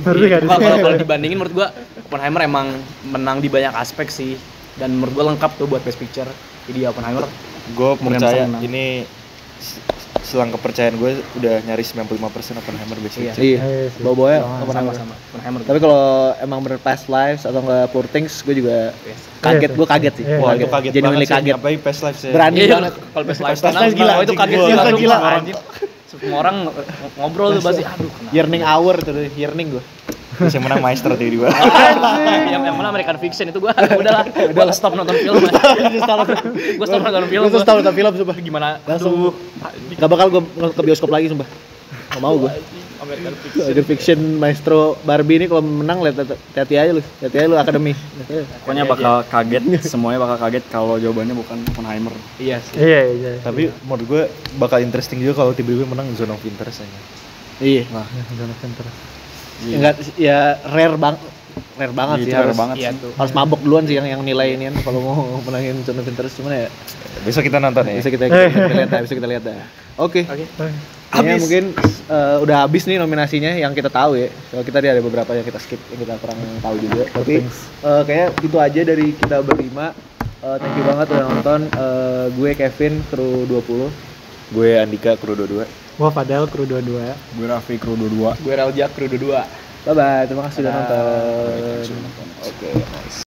Speaker 3: Barbie kan di
Speaker 5: Kalau dibandingin menurut gua Oppenheimer emang menang di banyak aspek sih dan menurut gua lengkap tuh buat Best Picture. Jadi ya Oppenheimer
Speaker 2: gue
Speaker 5: Kemungkinan
Speaker 2: percaya
Speaker 5: bisa menang.
Speaker 2: ini selang kepercayaan gue udah nyaris 95% Oppenheimer best
Speaker 5: Iya.
Speaker 2: picture.
Speaker 1: Iya.
Speaker 3: Iya sih.
Speaker 1: Bau-baunya
Speaker 3: Sama.
Speaker 1: Oppenheimer.
Speaker 5: sama-sama Oppenheimer.
Speaker 1: Tapi kalau emang bener Past Lives atau enggak Poor Things, gue juga kaget.
Speaker 3: Iya,
Speaker 1: Gue kaget sih.
Speaker 3: iya.
Speaker 2: Wah, itu kaget
Speaker 1: Genuinely
Speaker 2: banget sih,
Speaker 1: kaget.
Speaker 2: apalagi Past Lives ya.
Speaker 1: Berani
Speaker 5: Iya,
Speaker 1: banget.
Speaker 5: kalau Past Life
Speaker 2: Past Lives gila,
Speaker 5: itu
Speaker 2: anjing.
Speaker 5: kaget
Speaker 2: Gua
Speaker 5: sih langsung
Speaker 1: gila,
Speaker 5: semua orang.
Speaker 1: anjing.
Speaker 5: Semua orang ngobrol tuh pasti aduh kenapa.
Speaker 1: Yearning hour tuh, yearning gue.
Speaker 2: Terus yang menang Maestro tiba-tiba.
Speaker 5: yang mana American Fiction itu gua udahlah stop nonton film. Gua stop nonton film.
Speaker 1: Gue tahu nonton film sumpah.
Speaker 5: Gimana?
Speaker 1: Langsung.
Speaker 5: Aduh,
Speaker 1: Gak bakal gue ke bioskop lagi sumpah. Gak mau gue.
Speaker 5: American Fiction.
Speaker 1: Ada Fiction Maestro Barbie ini kalau menang lihat hati-hati aja lu. Hati-hati aja lu Academy.
Speaker 4: Pokoknya bakal kaget, semuanya bakal kaget kalau jawabannya bukan Oppenheimer.
Speaker 5: Iya sih.
Speaker 3: Iya, iya.
Speaker 2: Tapi menurut gue bakal interesting juga kalau tiba-tiba menang Zone of Interest aja.
Speaker 1: Iya.
Speaker 3: Jonathan terus.
Speaker 1: Enggak ya rare banget sih
Speaker 4: Itu rare
Speaker 1: harus.
Speaker 4: banget
Speaker 5: Iya
Speaker 4: sih.
Speaker 5: tuh.
Speaker 1: Harus mabok duluan sih yang nilai ini kan kalau mau menangin Zone of Interest cuman ya
Speaker 2: Besok kita nonton ya.
Speaker 1: bisa kita lihat dah, bisa kita lihat dah. Oke. Kayaknya mungkin udah habis nih nominasinya yang kita tahu ya. Kalau kita ada beberapa yang kita skip yang kita kurang tahu juga. Tapi kayaknya itu aja dari kita berlima. Thank you banget udah nonton. Gue Kevin Kru 20.
Speaker 2: Gue Andika Kru 22.
Speaker 3: Wah, padahal kru 22.
Speaker 4: Gue Raffi Kru 22.
Speaker 5: Gue Raljak Kru 22.
Speaker 1: Bye bye. Terima kasih udah
Speaker 5: Dadah.
Speaker 1: nonton. Oke, nice.